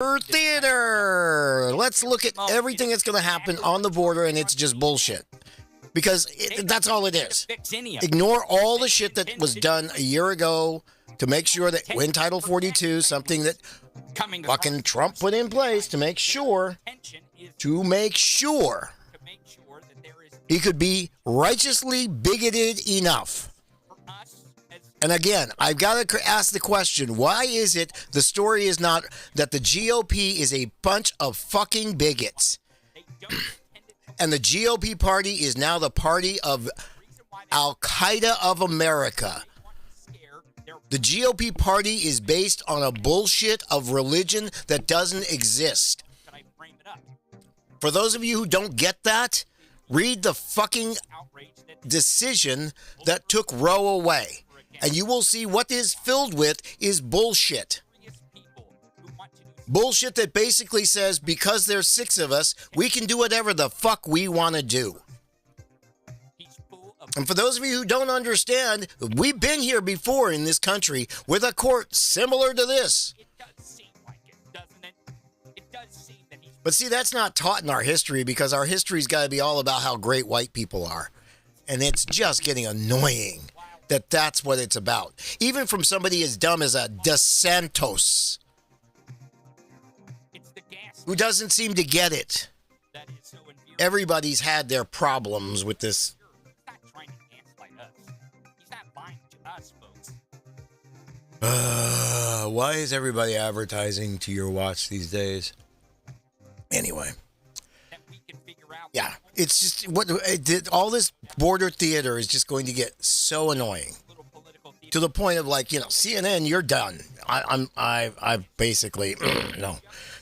Theater. Let's look at everything that's going to happen on the border, and it's just bullshit. Because that's all it is. Ignore all the shit that was done a year ago to make sure that when Title 42, something that fucking Trump put in place to make sure he could be righteously bigoted enough. And again, I've got to ask the question, why is it the story is not that the GOP is a bunch of fucking bigots? And the GOP party is now the party of Al-Qaeda of America. The GOP party is based on a bullshit of religion that doesn't exist. For those of you who don't get that, read the fucking decision that took Roe away. And you will see what is filled with is bullshit. Bullshit that basically says because there's 6 of us, we can do whatever the fuck we want to do. And for those of you who don't understand, we've been here before in this country with a court similar to this. But see, that's not taught in our history because our history's got to be all about how great white people are. And it's just getting annoying that that's what it's about. Even from somebody as dumb as a DeSantos, who doesn't seem to get it. Everybody's had their problems with this. Why is everybody advertising to your watch these days? Anyway. Yeah, it's just all this border theater is just going to get so annoying to the point of like, CNN, you're done. I basically no.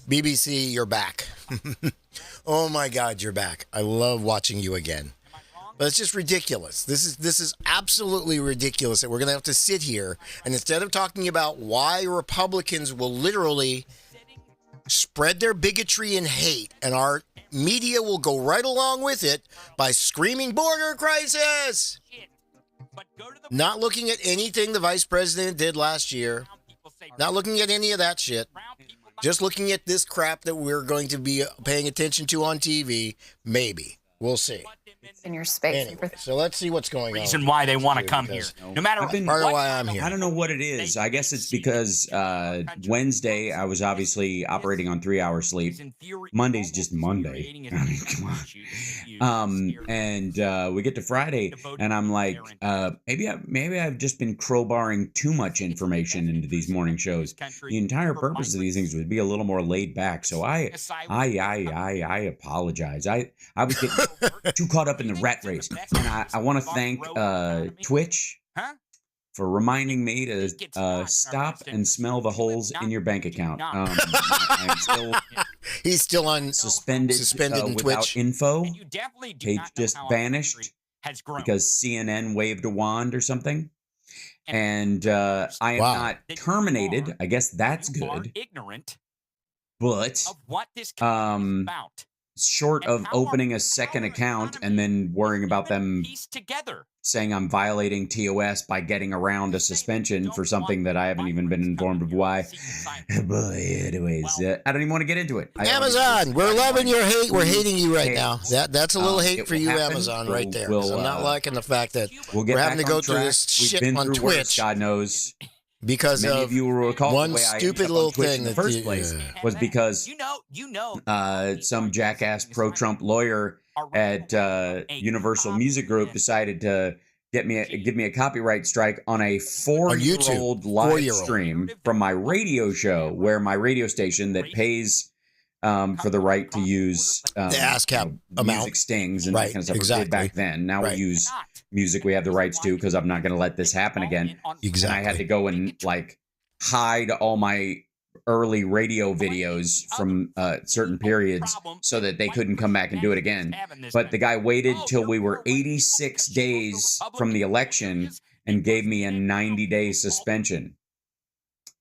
BBC, you're back. Oh my God, you're back. I love watching you again. But it's just ridiculous. This is absolutely ridiculous that we're going to have to sit here and instead of talking about why Republicans will literally spread their bigotry and hate, and our media will go right along with it by screaming border crisis. Not looking at anything the vice president did last year. Not looking at any of that shit. Just looking at this crap that we're going to be paying attention to on TV. Maybe. We'll see. In your space. Anyway, so let's see what's going on. Reason why they want to come here. No matter part of why I'm here. I don't know what it is. I guess it's because Wednesday I was obviously operating on 3-hour sleep. Monday's just Monday. I mean, come on. And we get to Friday, and I'm like, maybe I've just been crowbarring too much information into these morning shows. The entire purpose of these things would be a little more laid back. So I apologize. I was getting too caught up in the rat race, and I want to thank Twitch for reminding me to stop and smell the holes in your bank account. He's still on suspended in without Twitch info. Page just vanished because CNN waved a wand or something. And I am not terminated. I guess that's good. But short of opening a second account and then worrying about them saying I'm violating TOS by getting around a suspension for something that I haven't even been informed of why. But anyways, I don't even want to get into it. Amazon, we're loving your hate. We're hating you right now. That's a little hate for you, Amazon, right there. I'm not liking the fact that we're having to go through this shit on Twitch. God knows. Because many of you will recall one stupid little thing in the first place was because some jackass pro-Trump lawyer at Universal Music Group decided to give me a copyright strike on a 4-year-old live stream from my radio show, where my radio station that pays for the right to use the ASCAP music stings and that kind of stuff we did back then. Now we use music we have the rights to because I'm not going to let this happen again. Exactly. And I had to go and hide all my early radio videos from certain periods so that they couldn't come back and do it again. But the guy waited till we were 86 days from the election and gave me a 90-day suspension.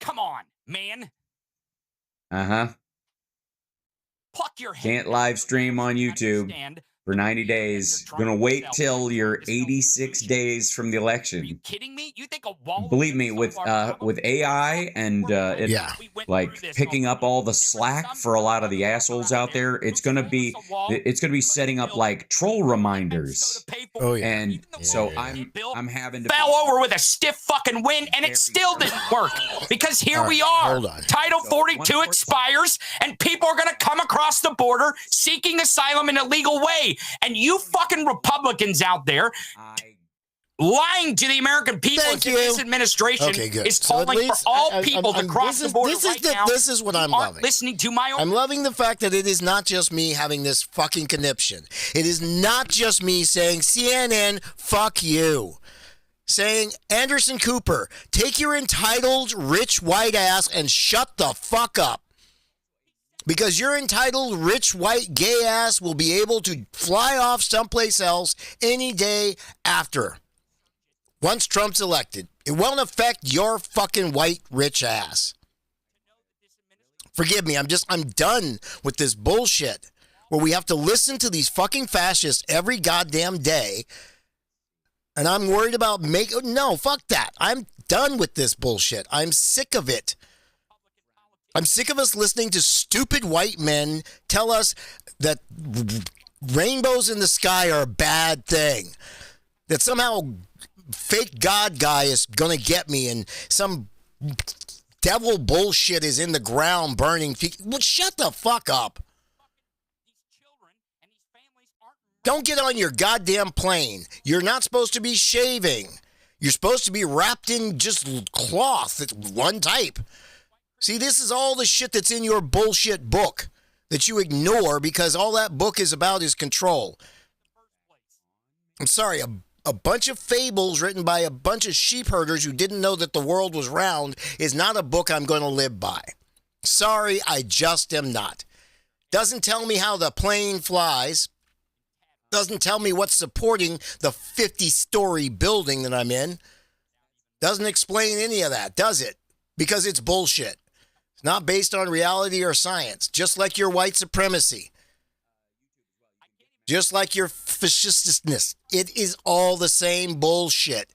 Come on, man. Uh-huh. Pluck your Can't live stream on YouTube. for 90 days. Gonna wait till you're 86 days from the election. Are you kidding me? You think a wall? Believe me, with AI and like picking up all the slack for a lot of the assholes out there, it's gonna be setting up like troll reminders. Oh yeah. And so I'm having to fell over with a stiff fucking wind, and it still didn't work because here we are. Hold on. Title 42 expires, and people are gonna come across the border seeking asylum in a legal way. And you fucking Republicans out there lying to the American people as if this administration is calling for all people to cross the border now. This is what I'm loving. Listening to my own. I'm loving the fact that it is not just me having this fucking conniption. It is not just me saying, CNN, fuck you. Saying, Anderson Cooper, take your entitled rich white ass and shut the fuck up. Because your entitled, rich, white, gay ass will be able to fly off someplace else any day after. Once Trump's elected. It won't affect your fucking white, rich ass. Forgive me, I'm done with this bullshit where we have to listen to these fucking fascists every goddamn day. And I'm worried about no, fuck that. I'm done with this bullshit. I'm sick of it. I'm sick of us listening to stupid white men tell us that rainbows in the sky are a bad thing. That somehow fake God guy is going to get me and some devil bullshit is in the ground burning. Well, shut the fuck up. Don't get on your goddamn plane. You're not supposed to be shaving. You're supposed to be wrapped in just cloth. It's one type. See, this is all the shit that's in your bullshit book that you ignore because all that book is about is control. I'm sorry, a bunch of fables written by a bunch of sheep herders who didn't know that the world was round is not a book I'm going to live by. Sorry, I just am not. Doesn't tell me how the plane flies. Doesn't tell me what's supporting the 50-story building that I'm in. Doesn't explain any of that, does it? Because it's bullshit. It's not based on reality or science, just like your white supremacy. Just like your fascistness. It is all the same bullshit.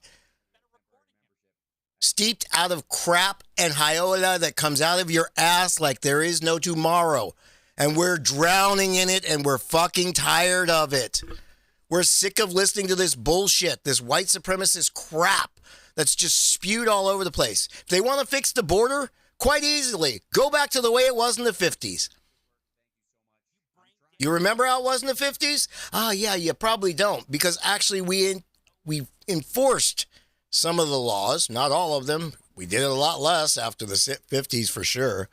Steeped out of crap and hyola that comes out of your ass like there is no tomorrow. And we're drowning in it and we're fucking tired of it. We're sick of listening to this bullshit, this white supremacist crap that's just spewed all over the place. If they want to fix the border, quite easily, go back to the way it was in the 50s. You remember how it was in the 50s? Yeah, you probably don't. Because actually we enforced some of the laws, not all of them. We did it a lot less after the 50s for sure.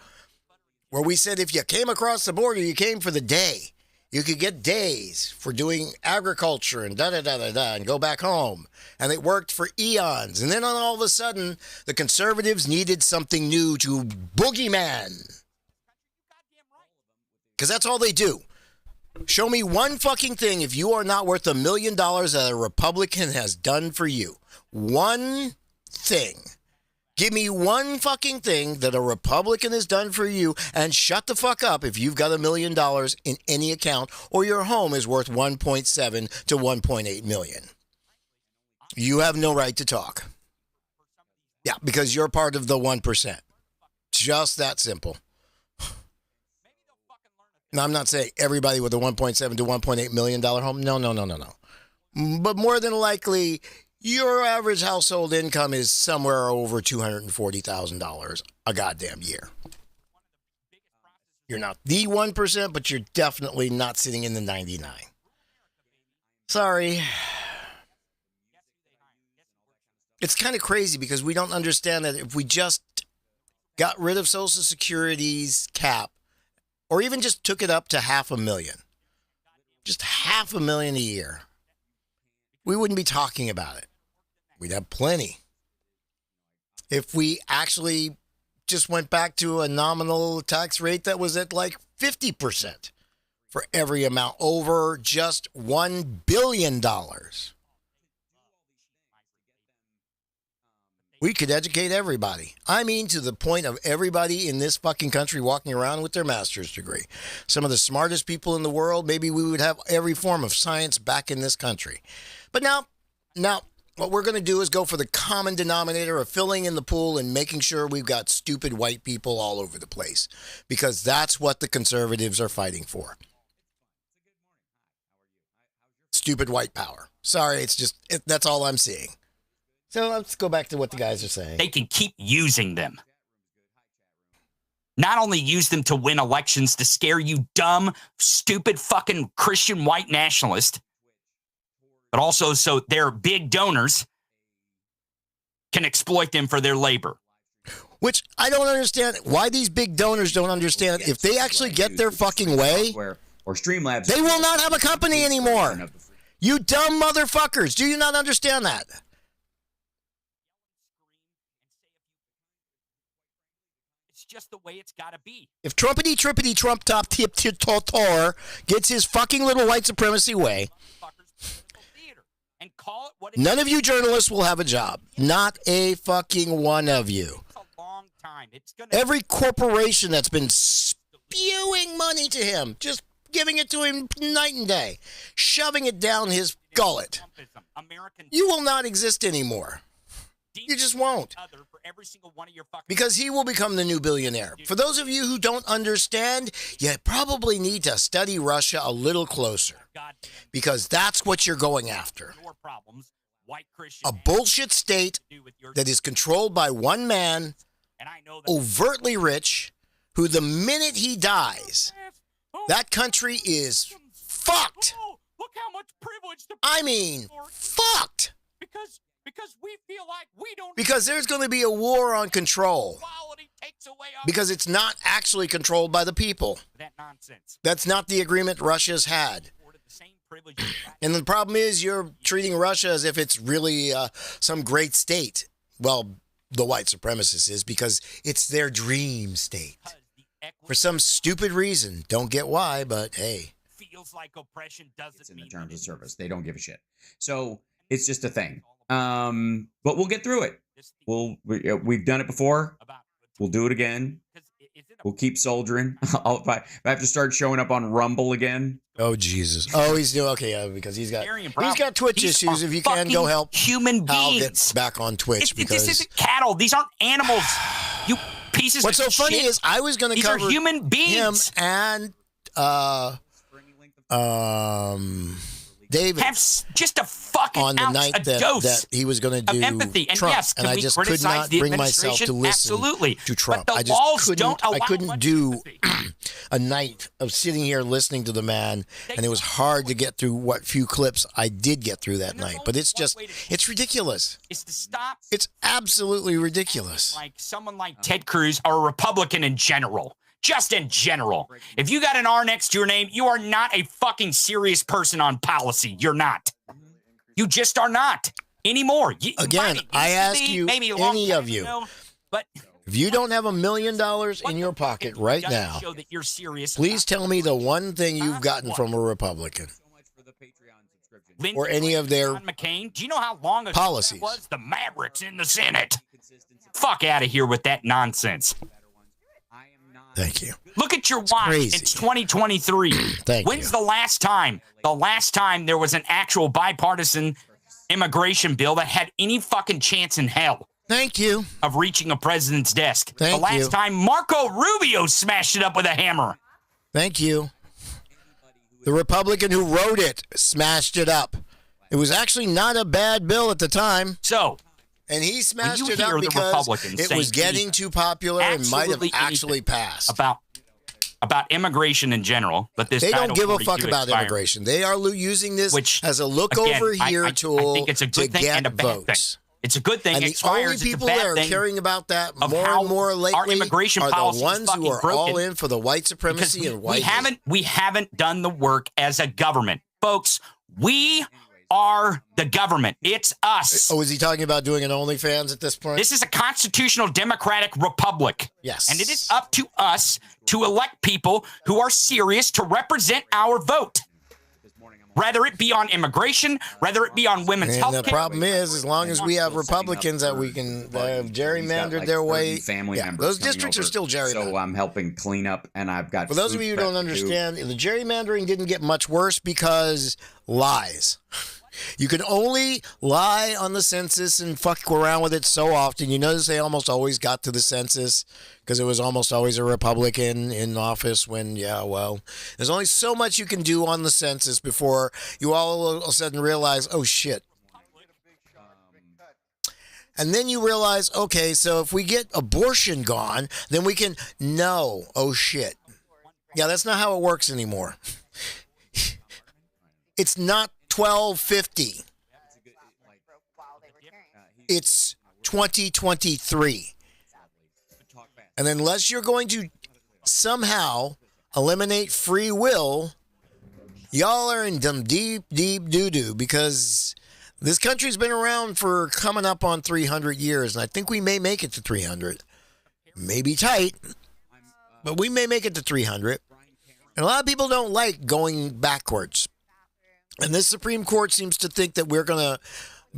Where we said if you came across the border, you came for the day. You could get days for doing agriculture and da-da-da-da-da and go back home. And it worked for eons. And then all of a sudden, the conservatives needed something new to boogeyman. Because that's all they do. Show me one fucking thing if you are not worth $1 million that a Republican has done for you. One thing. Give me one fucking thing that a Republican has done for you and shut the fuck up if you've got $1 million in any account or your home is worth 1.7 to 1.8 million. You have no right to talk. Yeah, because you're part of the 1%. Just that simple. Now, I'm not saying everybody with a 1.7 to 1.8 million dollar home. No. But more than likely, your average household income is somewhere over $240,000 a goddamn year. You're not the 1%, but you're definitely not sitting in the 99. Sorry. It's kind of crazy because we don't understand that if we just got rid of Social Security's cap, or even just took it up to $500,000, just $500,000 a year, we wouldn't be talking about it. We'd have plenty. If we actually just went back to a nominal tax rate that was at like 50% for every amount over just $1 billion. We could educate everybody. I mean, to the point of everybody in this fucking country walking around with their master's degree. Some of the smartest people in the world, maybe we would have every form of science back in this country. But now, what we're going to do is go for the common denominator of filling in the pool and making sure we've got stupid white people all over the place. Because that's what the conservatives are fighting for. Stupid white power. Sorry, that's all I'm seeing. So let's go back to what the guys are saying. They can keep using them. Not only use them to win elections to scare you dumb, stupid fucking Christian white nationalists, but also so their big donors can exploit them for their labor. Which I don't understand why these big donors don't understand. If they actually get their fucking way, or Streamlabs, they will not have a company anymore. You dumb motherfuckers. Do you not understand that? Just the way it's got to be. If Trumpity Trippity Trump Top Tip Tor gets his fucking little white supremacy way, none of you journalists will have a job. Not a fucking one of you. Every corporation that's been spewing money to him, just giving it to him night and day, shoving it down his gullet, you will not exist anymore. You just won't. Because he will become the new billionaire. For those of you who don't understand, you probably need to study Russia a little closer. Because that's what you're going after. A bullshit state that is controlled by one man, overtly rich, who the minute he dies, that country is fucked. I mean, fucked. Because we feel like we don't. Because there's going to be a war on control. Because it's not actually controlled by the people. That nonsense. That's not the agreement Russia's had. And the problem is you're treating Russia as if it's really some great state. Well, the white supremacist is, because it's their dream state. For some stupid reason. Don't get why, but hey. Feels like oppression doesn't it's in the terms of service. They don't give a shit. So it's just a thing. But we'll get through it. We've done it before. We'll do it again. We'll keep soldiering. If I have to start showing up on Rumble again. Oh Jesus! Oh, he's doing okay. Yeah, because he's got Twitch issues. If you can go help human beings, I'll get back on Twitch because this isn't cattle. These aren't animals. You pieces. What's of so funny shit. is I was going to cover are human beings. him and David have just a fucking on the night that he was going to do empathy. And Trump, yes, and I just could not bring myself to listen to Trump. But the I laws just don't allow I couldn't much do empathy. a night of sitting here listening to the man, and it was hard to get through what few clips I did get through that night. But it's ridiculous. It's to stop. It's absolutely ridiculous. Like someone like Ted Cruz or a Republican in general. Just in general. If you got an R next to your name, you are not a fucking serious person on policy. You're not. You just are not anymore. Again, I ask you, any of you, but if you don't have $1 million in your pocket right now, please tell me the one thing you've gotten from a Republican. Or any of their McCain. Do you know how long ago policies that was? The Mavericks in the Senate. Fuck out of here with that nonsense. Thank you. Look at your watch. Crazy. It's 2023. When's the last time? The last time there was an actual bipartisan immigration bill that had any fucking chance in hell. Thank you. Of reaching a president's desk. Thank the last you. time Marco Rubio smashed it up with a hammer. Thank you. The Republican who wrote it smashed it up. It was actually not a bad bill at the time. And he smashed it up because it was getting too popular and might have actually passed. About immigration in general, but this they don't give a fuck about immigration. They are using this as a look over here tool I think it's a good to thing and a get bad votes. Thing. It's a good thing. And the only people that are caring about that more and more lately are the ones who are all in for the white supremacy and white hate. We haven't done the work as a government, folks. We are the government. It's us. Oh, is he talking about doing an OnlyFans at this point? This is a constitutional democratic republic. Yes. And it is up to us to elect people who are serious to represent our vote. whether it be on immigration, whether it be on women's And health the care. problem is, as long as we have Republicans that we can have gerrymandered their way, those districts are still gerrymandered. So I'm helping clean up, and I've got. For those of you who don't understand, the gerrymandering didn't get much worse because lies. You can only lie on the census and fuck around with it so often. You notice they almost always got to the census because it was almost always a Republican in office when, there's only so much you can do on the census before you all of a sudden realize, oh, shit. And then you realize, okay, so if we get abortion gone, then we can, no, oh, shit. Yeah, that's not how it works anymore. It's not 1250. It's 2023. And unless you're going to somehow eliminate free will, y'all are in some deep, deep doo-doo because this country's been around for coming up on 300 years, and I think we may make it to 300. Maybe tight, but we may make it to 300. And a lot of people don't like going backwards. And this Supreme Court seems to think that we're going to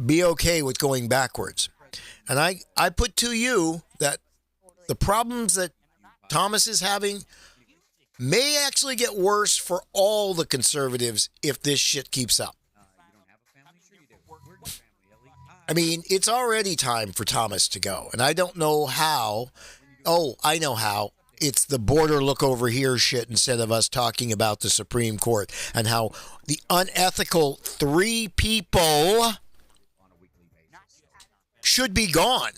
be okay with going backwards. And I put to you that the problems that Thomas is having may actually get worse for all the conservatives if this shit keeps up. I mean, it's already time for Thomas to go. And I don't know how. Oh, I know how. It's the border look over here shit instead of us talking about the Supreme Court and how the unethical 3 people should be gone.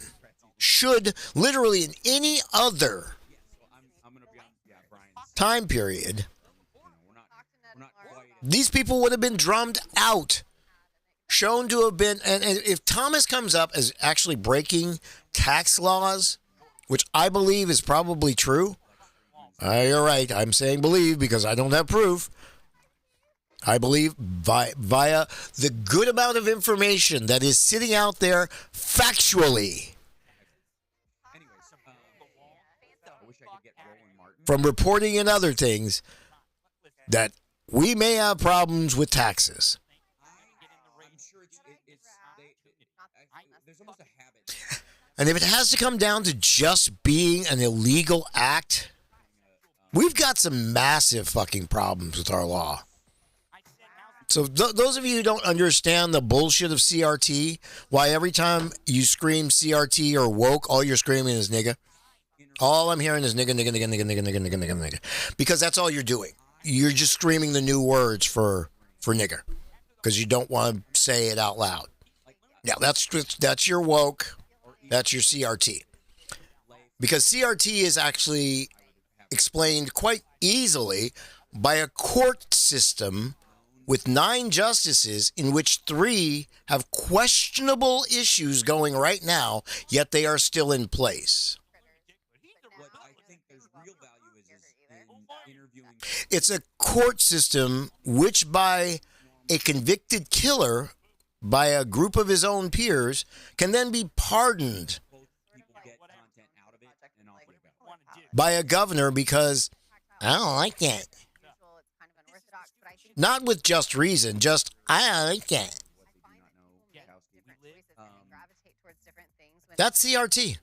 Should literally in any other time period, these people would have been drummed out, shown to have been, and if Thomas comes up as actually breaking tax laws, which I believe is probably true. You're right. I'm saying believe because I don't have proof. I believe via the good amount of information that is sitting out there factually from reporting and other things that we may have problems with taxes. And if it has to come down to just being an illegal act, we've got some massive fucking problems with our law. So those of you who don't understand the bullshit of CRT, why every time you scream CRT or woke, all you're screaming is nigga. All I'm hearing is nigga, nigga, nigga, nigga, nigga, nigga, nigga, nigga, nigga. Because that's all you're doing. You're just screaming the new words for nigger. Because you don't want to say it out loud. Now, that's your woke. That's your CRT. Because CRT is actually explained quite easily by a court system with 9 justices in which 3 have questionable issues going right now, yet they are still in place. It's a court system which by a convicted killer by a group of his own peers can then be pardoned by a governor because I don't like that. Not with just reason, just I don't like that. That's CRT.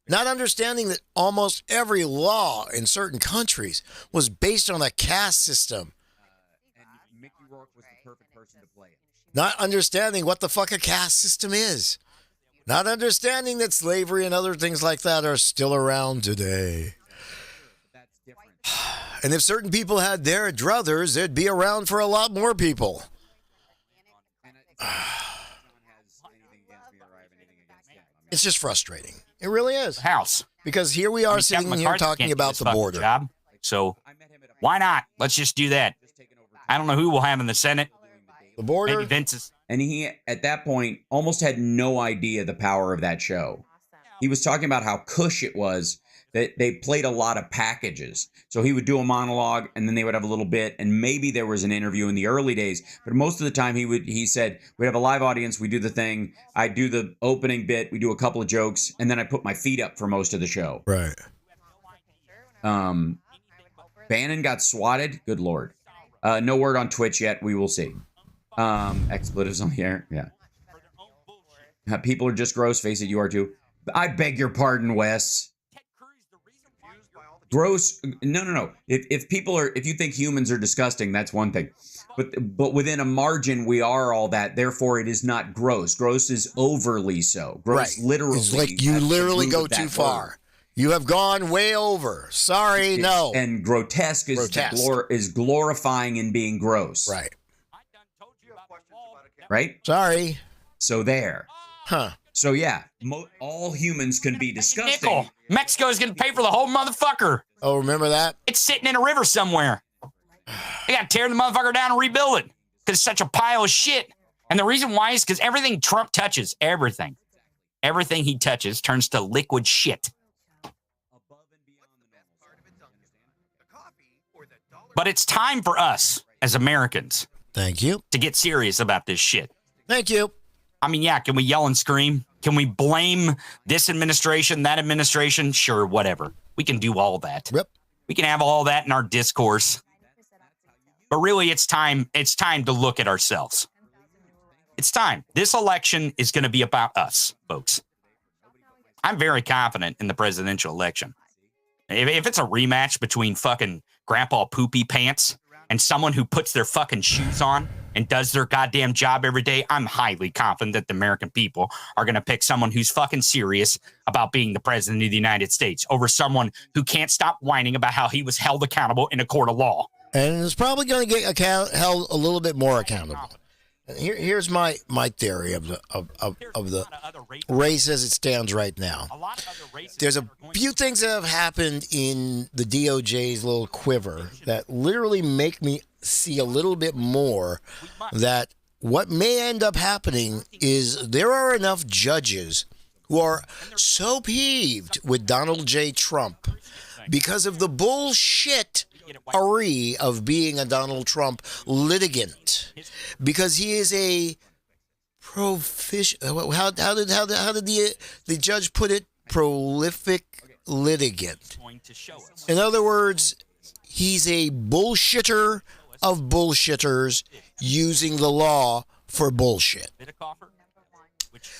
Not understanding that almost every law in certain countries was based on a caste system. Not understanding what the fuck a caste system is. Not understanding that slavery and other things like that are still around today. And if certain people had their druthers, they'd be around for a lot more people. It's just frustrating. It really is. House. Because here we are sitting here talking about the border. Job, so why not? Let's just do that. I don't know who we'll have in the Senate. The border. Maybe Vince's. And he, at that point, almost had no idea the power of that show. He was talking about how cush it was that they played a lot of packages. So he would do a monologue, and then they would have a little bit, and maybe there was an interview in the early days. But most of the time, he said, we'd have a live audience, we do the thing, I do the opening bit, we do a couple of jokes, and then I put my feet up for most of the show. Right. Bannon got swatted. Good Lord. No word on Twitch yet. We will see. Expletives on the air. Yeah. People are just gross. Face it, you are too. I beg your pardon, Wes. Gross. No. If you think humans are disgusting, that's one thing. But within a margin, we are all that. Therefore, it is not gross. Gross is overly so. Gross, literally. It's like you literally go too far. Word. You have gone way over. Sorry, no. And grotesque is glorifying and being gross. Right. Right? Sorry. So there. Huh. So yeah, all humans can be disgusting. Nickel. Mexico is going to pay for the whole motherfucker. Oh, remember that? It's sitting in a river somewhere. They got to tear the motherfucker down and rebuild it because it's such a pile of shit. And the reason why is because everything Trump touches, everything he touches turns to liquid shit. But it's time for us as Americans. Thank you. To get serious about this shit. Thank you. I mean, yeah, can we yell and scream? Can we blame this administration, that administration? Sure, whatever. We can do all that. Yep. We can have all that in our discourse. But really, it's time to look at ourselves. It's time. This election is going to be about us, folks. I'm very confident in the presidential election. If it's a rematch between fucking Grandpa Poopy Pants and someone who puts their fucking shoes on and does their goddamn job every day, I'm highly confident that the American people are going to pick someone who's fucking serious about being the president of the United States over someone who can't stop whining about how he was held accountable in a court of law. And is probably going to get held a little bit more accountable. Here's my theory of the race as it stands right now. There's a few things that have happened in the DOJ's little quiver that literally make me see a little bit more that what may end up happening is there are enough judges who are so peeved with Donald J. Trump because of the bullshit of being a Donald Trump litigant, because he is a proficient. How did the judge put it? Prolific litigant. In other words, he's a bullshitter of bullshitters using the law for bullshit.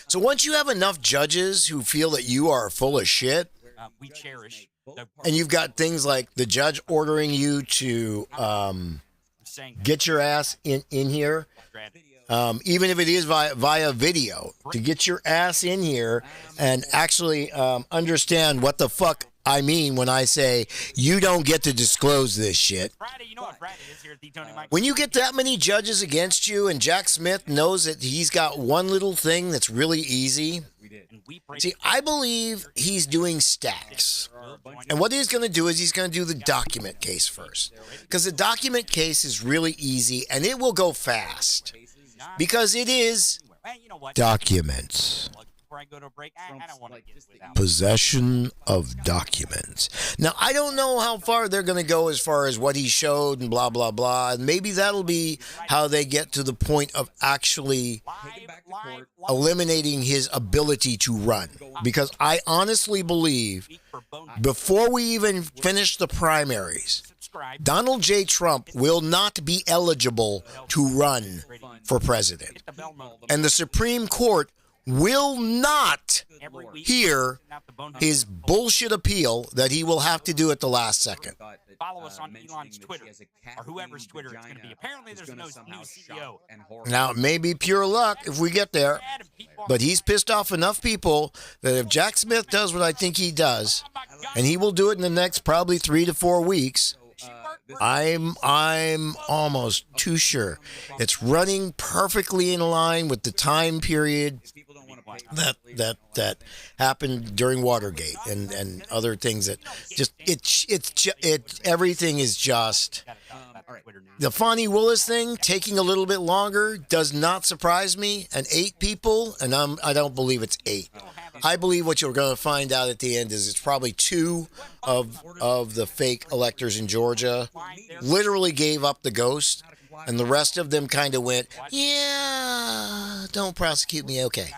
So once you have enough judges who feel that you are full of shit, we cherish. And you've got things like the judge ordering you to get your ass in here, even if it is via video, to get your ass in here and actually understand what the fuck I mean when I say you don't get to disclose this shit. When you get that many judges against you and Jack Smith knows that he's got one little thing that's really easy. See, I believe he's doing stacks. And what he's going to do is he's going to do the document case first. Because the document case is really easy and it will go fast. Because it is documents. Possession of documents. Now, I don't know how far they're going to go as far as what he showed and blah, blah, blah. And maybe that'll be how they get to the point of actually eliminating his ability to run. Because I honestly believe before we even finish the primaries, Donald J. Trump will not be eligible to run for president. And the Supreme Court will not hear his bullshit appeal that he will have to do at the last second. Follow us on Elon's Twitter, or whoever's Twitter it's going to be. Apparently, there's no new CEO. Now, it may be pure luck if we get there, but he's pissed off enough people that if Jack Smith does what I think he does, and he will do it in the next probably 3 to 4 weeks, I'm almost too sure it's running perfectly in line with the time period that happened during Watergate and other things that just everything is just the Fonnie Willis thing taking a little bit longer does not surprise me. And 8 people, and I don't believe it's 8. I believe what you're going to find out at the end is it's probably 2 of the fake electors in Georgia literally gave up the ghost. And the rest of them kind of went, yeah, don't prosecute me, okay.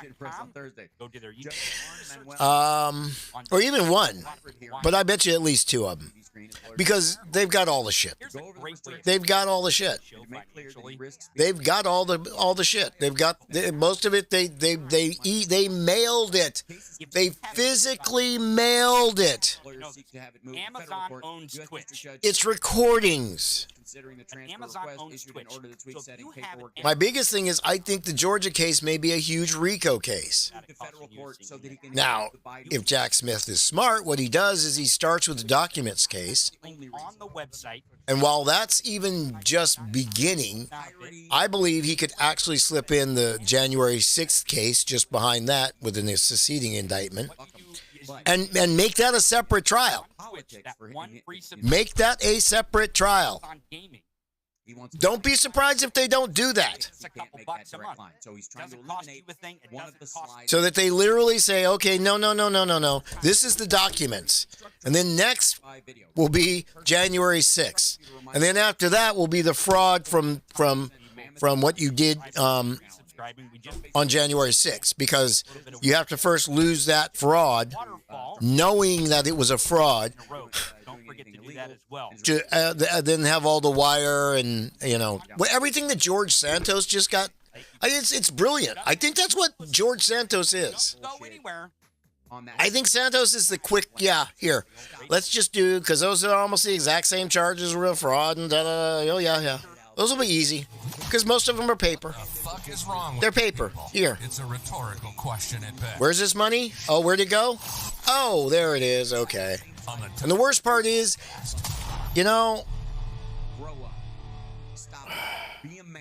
Or even 1, but I bet you at least 2 of them. because they've got all the shit. They've got all the shit. They've got all the shit. They've got most of it. They mailed it. They physically mailed it. Amazon owns Twitch. It's recordings. Amazon owns Twitch. So if you have it, My biggest thing is I think the Georgia case may be a huge RICO case. Now, if Jack Smith is smart, what he does is he starts with the documents case. on the website, And while that's even just beginning, I believe he could actually slip in the January 6th case just behind that with a seceding indictment and make that a separate trial. Make that a separate trial. Don't be surprised if they don't do that. So that they literally say, okay, no. This is the documents. And then next will be January 6th. And then after that will be the fraud from what you did on January 6th, because you have to first lose that fraud, knowing that it was a fraud, to then have all the wire and everything that George Santos just got. It's brilliant. I think that's what George Santos is. I think Santos is the quick, here, let's just do, because those are almost the exact same charges, real fraud, and oh, yeah. Those will be easy, because most of them are paper. The fuck is wrong with They're paper. people? Here. It's a rhetorical question at best. Where's this money? Oh, where'd it go? Oh, there it is. Okay. And the worst part is,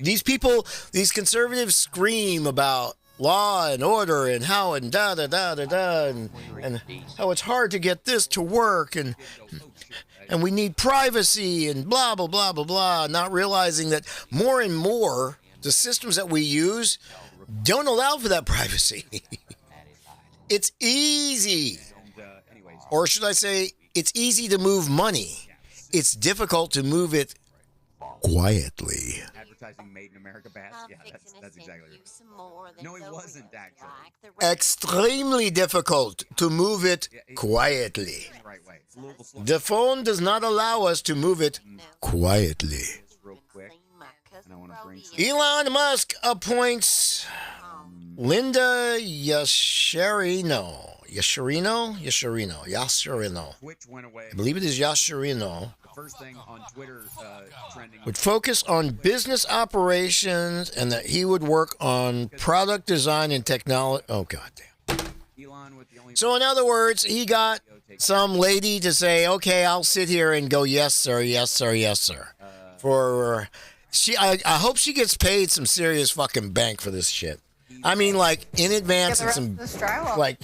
these people, these conservatives scream about law and order and how and and how it's hard to get this to work and we need privacy and blah, blah, blah, blah, blah, not realizing that more and more the systems that we use don't allow for that privacy. It's easy. Or should I say, it's easy to move money. It's difficult to move it quietly. Advertising made in America bad? Yeah, that's exactly right. No, it wasn't actually. Extremely difficult to move it quietly. The phone does not allow us to move it quietly. Real quick, and I want to bring some. Elon Musk appoints Linda Yasharino. Twitch went away. I believe it is Yasharino. First thing on Twitter trending. Would focus on business operations and that he would work on product design and technology. Oh, goddamn. Elon with the only. So, in other words, he got some lady to say, okay, I'll sit here and go, yes, sir, yes, sir, yes, sir. I hope she gets paid some serious fucking bank for this shit. I mean, like, in advance, and some, like,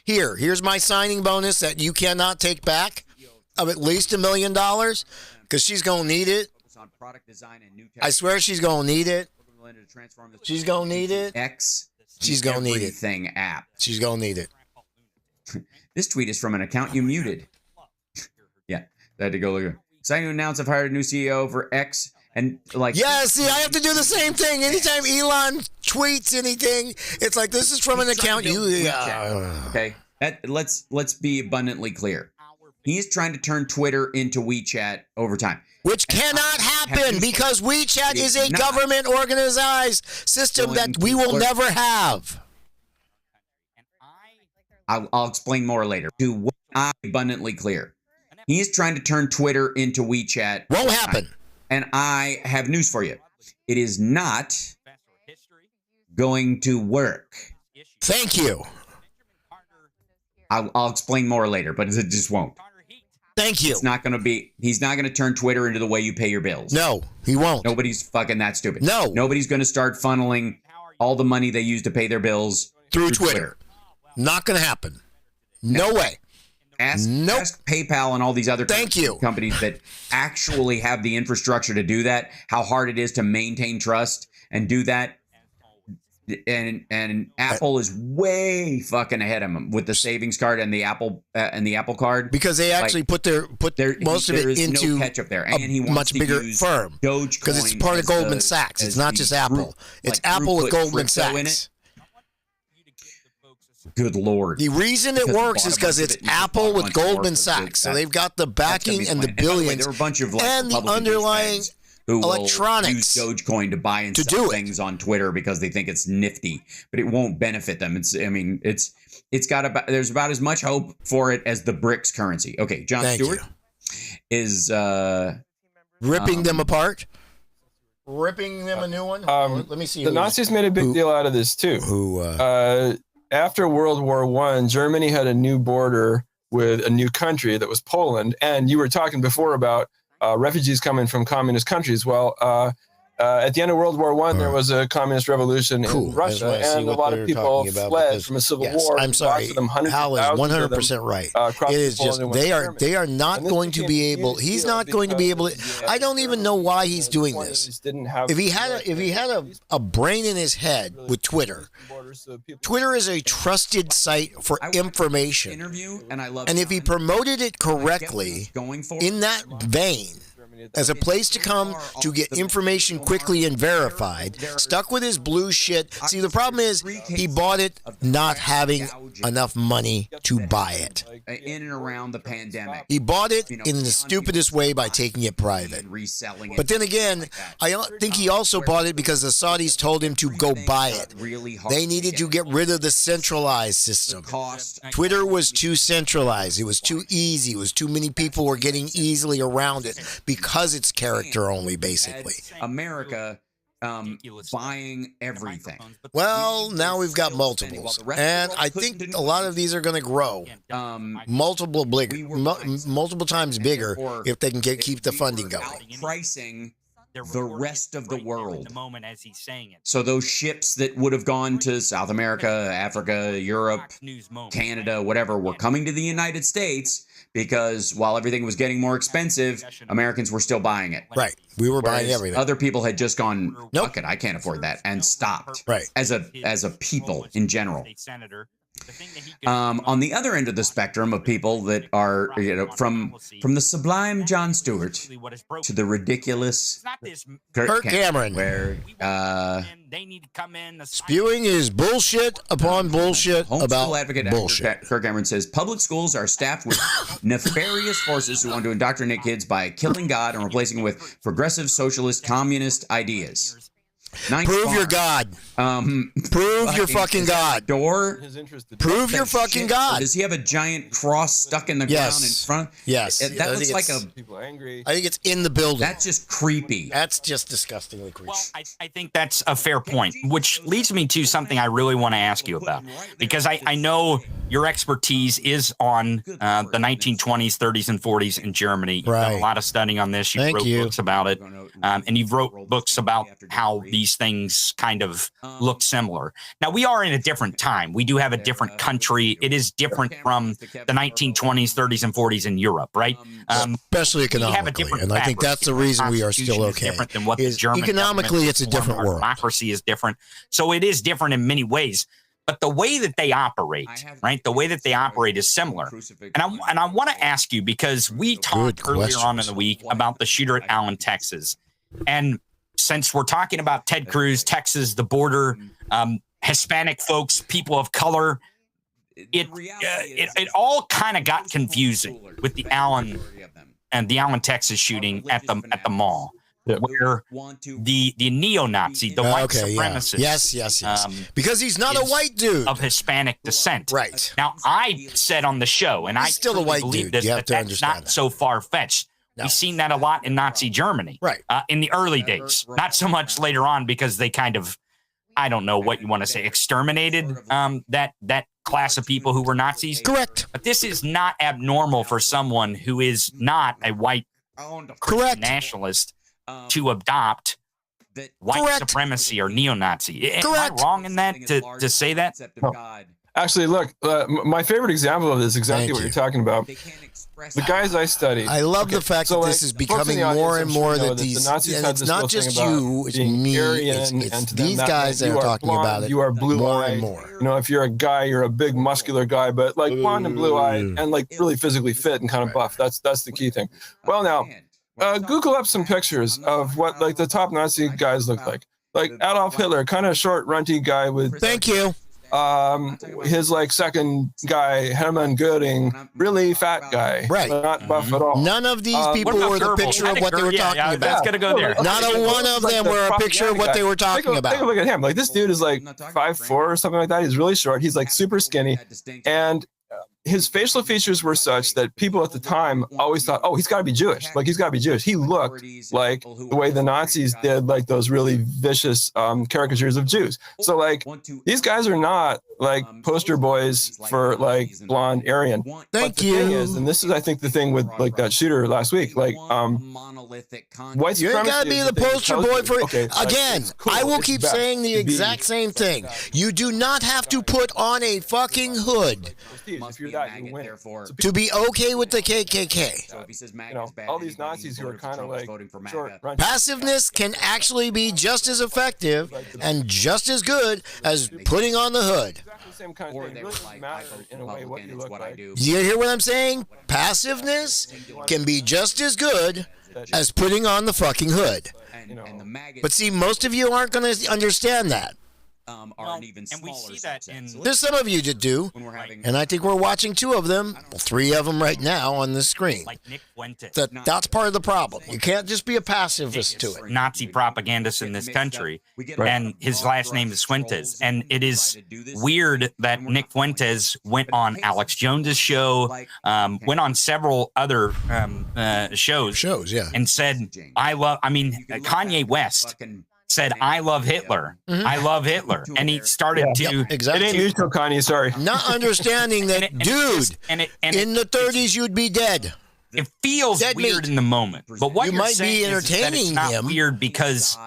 here's my signing bonus that you cannot take back of at least $1 million, because she's going to need it. I swear she's going to need it. She's going to need it. She's going to need it. Everything app. She's going to need it. This tweet is from an account you muted. Yeah, I had to go look at it. Exciting to announce I've hired a new CEO for X. And yeah, see, I have to do the same thing. Anytime Elon tweets anything, it's like, this is from an account you. Okay, let's be abundantly clear. He's trying to turn Twitter into WeChat over time, which cannot happen because WeChat is a government organized system that we will never have. I'll explain more later. To I'm abundantly clear, he's trying to turn Twitter into WeChat. Won't happen. And I have news for you. It is not going to work. Thank you. I'll explain more later, but it just won't. Thank you. It's not going to be. He's not going to turn Twitter into the way you pay your bills. No, he won't. Nobody's fucking that stupid. No. Nobody's going to start funneling all the money they use to pay their bills through Twitter. Not going to happen. No way. Ask PayPal and all these other companies that actually have the infrastructure to do that, how hard it is to maintain trust and do that. And Apple is way fucking ahead of them with the savings card and the Apple card, because they actually put most of it into no catch-up there, and he wants much bigger firm because it's part of Goldman Sachs. It's not just Apple. It's Apple with Goldman Sachs. Good Lord. The reason it works is because it's Apple with Goldman Sachs. So they've got the backing and the billions There were a bunch of and the underlying who electronics will use Dogecoin to buy and to sell do things on Twitter because they think it's nifty, but it won't benefit them. It's got about, there's about as much hope for it as the BRICS currency. Okay, Jon Stewart is ripping them apart, ripping them a new one. Let me see. The Nazis made a big deal out of this too. After World War I, Germany had a new border with a new country that was Poland, and you were talking before about refugees coming from communist countries. Well, at the end of World War I, there was a communist revolution in Russia, and a lot of people fled from a civil war. I'm sorry, Hal is 100% right. It is just they are not going to be able. He's not going to be able to. I don't even know why he's doing this. If he had a brain in his head with Twitter, Twitter is a trusted site for information, and if he promoted it correctly in that vein, as a place to come to get information quickly and verified, stuck with his blue shit. See, the problem is he bought it not having enough money to buy it. In and around the pandemic. He bought it in the stupidest way by taking it private. But then again, I think he also bought it because the Saudis told him to go buy it. They needed to get rid of the centralized system. Twitter was too centralized. It was too easy. It was too many people were getting easily around it because it's character only, basically. America buying everything. Well, now we've got multiples, and I think a lot of these are going to grow multiple times bigger if they can keep the funding going. Pricing the rest of the world. So those ships that would have gone to South America, Africa, Europe, Canada, whatever, were coming to the United States because while everything was getting more expensive, Americans were still buying it. Right. We were buying everything. Other people had just gone, fuck it, I can't afford that, and stopped. Right. As a people in general. On the other end of the spectrum of people that are, from the sublime Jon Stewart to the ridiculous Kirk Cameron, where spewing his bullshit upon bullshit about advocate bullshit. Kirk Cameron says public schools are staffed with nefarious forces who want to indoctrinate kids by killing God and replacing it with progressive socialist communist ideas. Prove your God. Prove your fucking God. Prove your fucking God. Does he have a giant cross stuck in the ground in front? Yes. That looks like people angry. I think it's in the building. That's just creepy. That's just disgustingly creepy. Well, I think that's a fair point, which leads me to something I really want to ask you about, because I know your expertise is on the 1920s, 30s, and 40s in Germany. You've done a lot of studying on this. You wrote books about it, and you've wrote books about how these things kind of look similar. Now, we are in a different time. We do have a different country. It is different from the 1920s, 30s, and 40s in Europe, right? Especially economically. And I think that's the reason we are still okay. Different than what the German economically, it's a different world. Democracy is different. So it is different in many ways. But the way that they operate, right? The way that they operate is similar. And I want to ask you, because we talked earlier on in the week about the shooter at Allen, Texas. And since we're talking about Ted Cruz, Texas, the border, Hispanic folks, people of color, it all kind of got confusing with the Allen Texas shooting at the mall. Where the neo-Nazi, the white supremacist. Yes. Because he's not a white dude. Of Hispanic descent. Right. Now, I said on the show, and I still a white dude. This, that's not so far-fetched. No. We've seen that a lot in Nazi Germany. Right. In the early days. Not so much later on, because they kind of, I don't know what you want to say, exterminated that class of people who were Nazis. Correct. But this is not abnormal for someone who is not a white nationalist to adopt white supremacy or neo-Nazi. Am I wrong in that to say that? Actually, look, my favorite example of this is exactly what you're talking about. The guys I studied. I love the fact that this is becoming more and more that these, and it's not just you, it's me, it's these guys that are talking about it. You are blue-eyed. More and more. You know, if you're a guy, you're a big muscular guy, but like blonde and blue-eyed and like really physically fit and kind of buff. That's the key thing. Well, now, Google up some pictures of what like the top Nazi guys look like. Like Adolf Hitler, kind of short, runty guy with. Thank you. his like second guy, Hermann Göring, really fat guy, right? Not buff at all. None of these people were the picture of what they were talking about. That's gonna go there. Not a one of them were a picture of what they were talking about. Take a look at him. Like this dude is like 5'4" or something like that. He's really short. He's like super skinny, and his facial features were such that people at the time always thought, oh, he's got to be Jewish. Like, he's got to be Jewish. He looked like the way the Nazis did, like those really vicious caricatures of Jews. So, like, these guys are not like poster boys for like blonde Aryan. Thank you. The thing is, and this is, I think, the thing with like that shooter last week, like, white you ain't gotta be the poster boy for okay, again. cool. I will keep saying the exact same thing. You do not have to put on a fucking hood if you're that, you win. to be okay with the KKK. So if he says You know, all these Nazis who are kind of like short, run. Passiveness can actually be just as effective and just as good as putting on the hood. Exactly the same kind of thing. It really doesn't matter in a way what you look like. Do you hear what I'm saying? Passiveness can be just as good as putting on the fucking hood. But see, most of you aren't going to understand that. Are an even smaller and we see that in There's some of you that do, and I think we're watching two of them, well, three of them right now on the screen. like Nick Fuentes, That's part of the problem. You can't just be a pacifist to it. Nazi propagandist in this country, and his last name is Fuentes. And it is weird that Nick Fuentes went on Alex Jones's show, went on several other shows, Yeah. and said, Kanye West said, I love Hitler. I love Hitler. And he started to... Exactly. It ain't musical, Kanye, sorry. Not understanding that, dude, in the 30s you'd be dead. It feels Dead weird meat. in the moment. But what You you're might be saying is that entertaining it's not him. weird because...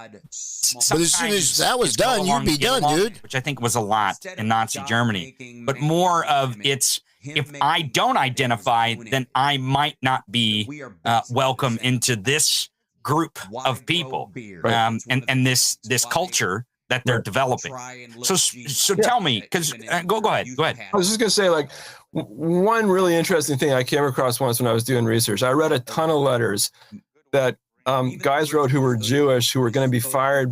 But as soon as that was done, you'd be done, dude. Which I think was a lot in Nazi Germany. But more of it's... If I don't identify, then I might not be welcome into this group of people, and this culture that they're developing. So tell me, because go ahead. I was just gonna say, like, one really interesting thing I came across once when I was doing research. I read a ton of letters that guys wrote who were Jewish, who were going to be fired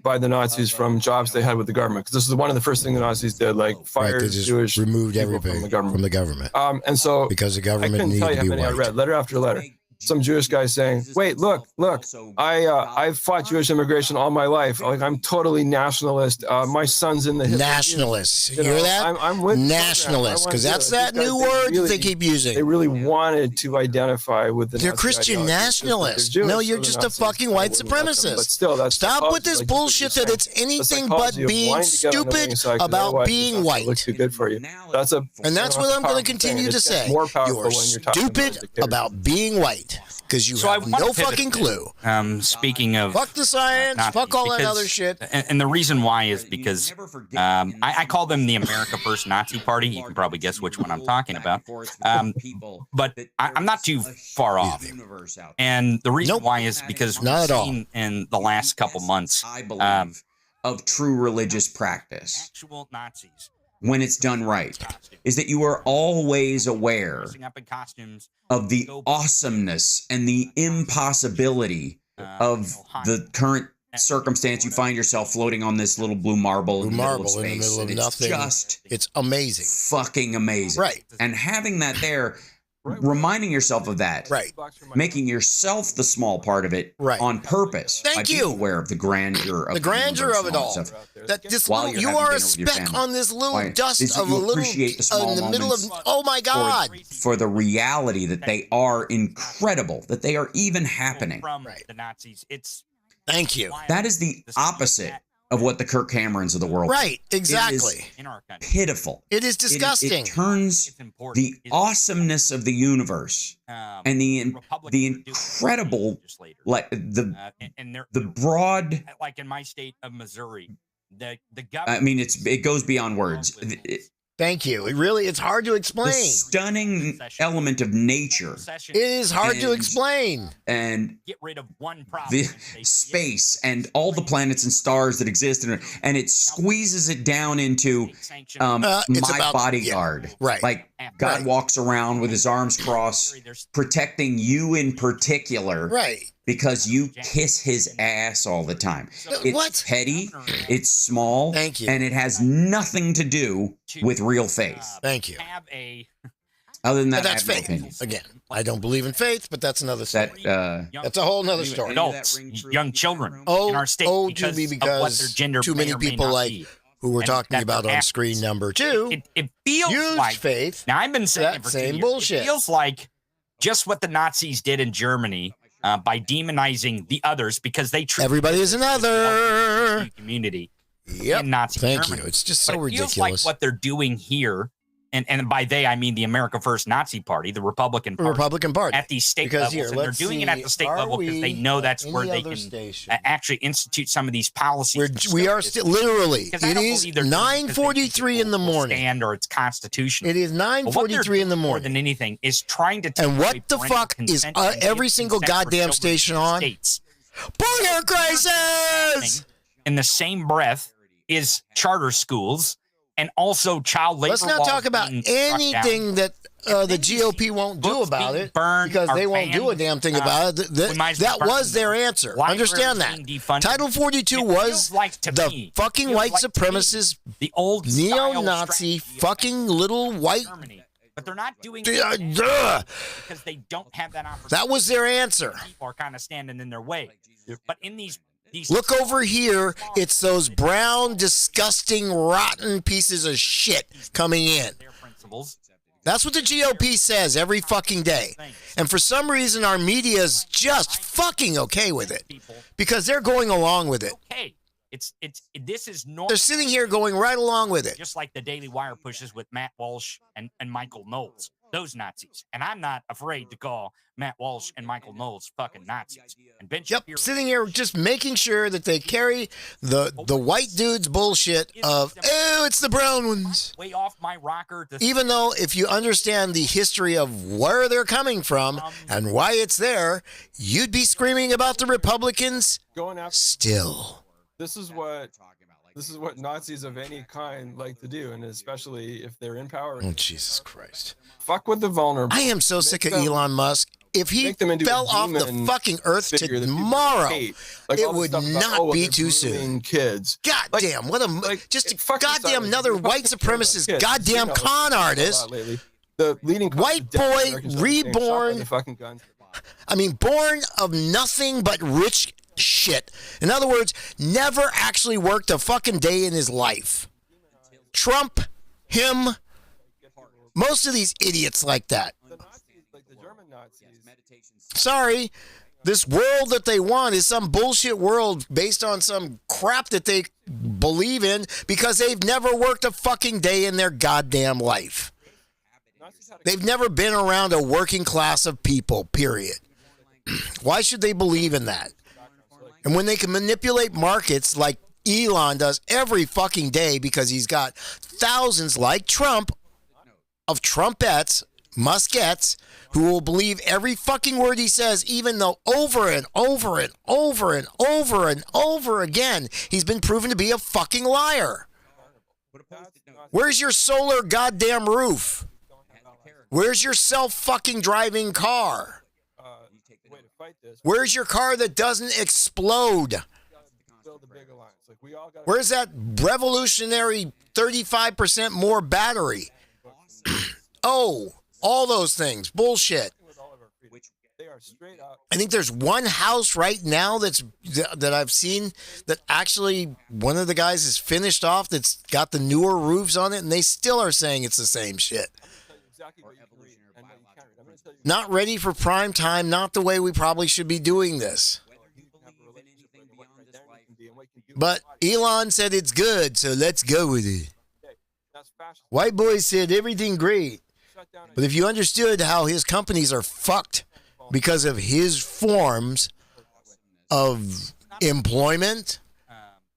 by the Nazis from jobs they had with the government. Because this is one of the first things the Nazis did, like fired They just Jewish removed people everything from the government. government. And so Because the I government couldn't needed tell you to how be many I read, white. letter after letter. Some Jewish guy saying, "Wait, look! I've fought Jewish immigration all my life. Like, I'm totally nationalist. My son's in the Hitler Nationalists. You You know, hear that? I'm with Nationalists, because that's that These guys, new they word that really- they keep using. They really wanted to identify with the They're Nazi Christian ideology. nationalists. They're Jewish, No, you're so the just a Nazis fucking white wouldn't let them. supremacist. But still, that's Stop with the this psychology, bullshit like that it's the anything but psychology of being wanting to get on the winning stupid side, 'cause about otherwise being it's not gonna white. look too good for you. That's a And that's what I'm going to continue to It's say. more You powerful are when you're talking stupid about dictators. about being white because you So I have want no to pivot fucking to, clue. Speaking of Fuck the science. Nazis, Fuck all that because- other shit. And the reason why is because I call them the America First Nazi Party. You can probably guess which one I'm talking about. But I'm not too far off. And the reason Nope. why is because Not we've at all. seen in the last couple months I believe, of true religious practice, actual Nazis when it's done right, is that you are always aware dressing up in costumes of the awesomeness and the impossibility of the current circumstance. You find yourself floating on this little blue marble in the middle of space, middle of and nothing. it's just It's amazing. fucking amazing. Right. And having that there, reminding yourself of that, Right. making yourself the small part of it Right. on purpose. Thank by being you. aware of the grandeur of The grandeur universe of it and all. that stuff. That this While little, you're you having are a dinner with your speck family. on this little Why? dust Is that of a you little appreciate the small in the middle of. moments Oh my God! for the reality that they are incredible, that they are even happening. from Right. the Nazis. It's Thank you. That is the opposite of what the Kirk Camerons of the world. Right. Exactly. in our country. Pitiful. It is It- disgusting. It turns It's important. the It's, awesomeness of the universe and the Republicans do incredible, legislators. like the And they're broad. like in my state of Missouri, the I government. mean, it goes beyond words. Thank you. It's hard to The explain. stunning element of nature It is hard to And- explain. and get rid of one problem. the space and all the planets and stars that exist in it, and it squeezes it down into It's my about- bodyguard. yeah, right. Like God Right. walks around with his arms crossed, protecting you in particular. Right. because you kiss his ass all the time. It's What? petty, it's small, Thank you. and it has nothing to do with real faith. Thank you. Other than that, But that's I have no faith. opinion. Again, I don't believe in faith, but that's another story. That's a whole nother story. Adults, young children in our state to because me of what their because gender too may many or may people not like be. who we're And talking that about on happens. screen number 2 It feels used like faith. Now I've been saying that it for same 2 years. bullshit. It feels like just what the Nazis did in Germany by demonizing the others because they treat Everybody is another community Yep. in Nazi Thank Germany. you. It's just so But it ridiculous. feels like what they're doing here, and by they I mean the America First Nazi Party, the Republican Party, Republican Party. at these state Because levels, here, and they're let's doing it at the state are level because they we know at that's where any they other can station? actually institute some of these policies. We are still literally. Because I It don't is believe they're doing it because they think 9:43 in the it will morning. stand or it's constitutional. It is But what they're 9:43 in the doing more morning. than anything is trying to take And what away the parental fuck is consent and every give single consent for goddamn children station in on? states. Border crisis. In the same breath is charter schools and also child labor. Let's not laws talk about being struck down. anything that the GOP won't do books about being it burned because or they won't do a banned. damn thing about it. We might as well That burn was them. their answer. Libraries Understand that. being defunded. Title 42 It was feels like to the me, fucking feels white like to me, supremacist, the old neo-Nazi, style strategy of fucking little white. Germany. But they're not doing Duh, it duh. because they don't have that opportunity. That was their answer. People are kind of standing in their way. But in these Look over here. It's those brown, disgusting, rotten pieces of shit coming in. their principles. That's what the GOP says every fucking day. And for some reason, our media is just fucking okay with it because they're going along with it. Okay, this is normal. They're sitting here going right along with it. Just like the Daily Wire pushes with Matt Walsh and Michael Knowles, those Nazis. And I'm not afraid to call Matt Walsh and Michael Knowles fucking Nazis. And Ben Yep, Shapiro, sitting here just making sure that they carry the white dude's bullshit of, oh, it's the brown ones. way off my rocker. Even though if you understand the history of where they're coming from and why it's there, you'd be screaming about the Republicans Going after still. this is what Nazis of any kind like to do, and especially if they're in power. Oh, Jesus Christ. Fuck with the vulnerable. I am so sick of them- Elon Musk. If he make them into a fell off the demon fucking earth figure that people tomorrow, hate. Like it all this would stuff about, not well, be they're too soon. grooming Kids. God Like- damn, what a like, just a fuck this goddamn out. another You white fucking care about supremacist, kids. goddamn You know, con a lot artist. lately. The leading cause White of death in boy America is children getting shot by reborn. the fucking guns. I mean, born of nothing but rich shit. In other words, never actually worked a fucking day in his life. Trump, him, most of these idiots like that. The Nazis, like the German Nazis, Sorry, this world that they want is some bullshit world based on some crap that they believe in because they've never worked a fucking day in their goddamn life. They've never been around a working class of people, period. Why should they believe in that? And when they can manipulate markets like Elon does every fucking day because he's got thousands like Trump of Trumpettes, Muskettes, who will believe every fucking word he says, even though over and over and over and over and over again, he's been proven to be a fucking liar. Where's your solar goddamn roof? Where's your self-fucking driving car? way to fight this. Where's your car that doesn't explode? Build a big alliance. Like we all got. Where's that revolutionary 35% more battery? Oh, all those things. Bullshit. They are straight up. I think there's one house right now that I've seen that actually one of the guys is finished off that's got the newer roofs on it, and they still are saying it's the same shit. Exactly what you can read and what you can't read. I'm gonna tell you. Not ready for prime time, not the way we probably should be doing this. But Elon said it's good, so let's go with it. That's fascist. White boy said everything great. Shut down. But if you understood how his companies are fucked because of his forms of employment,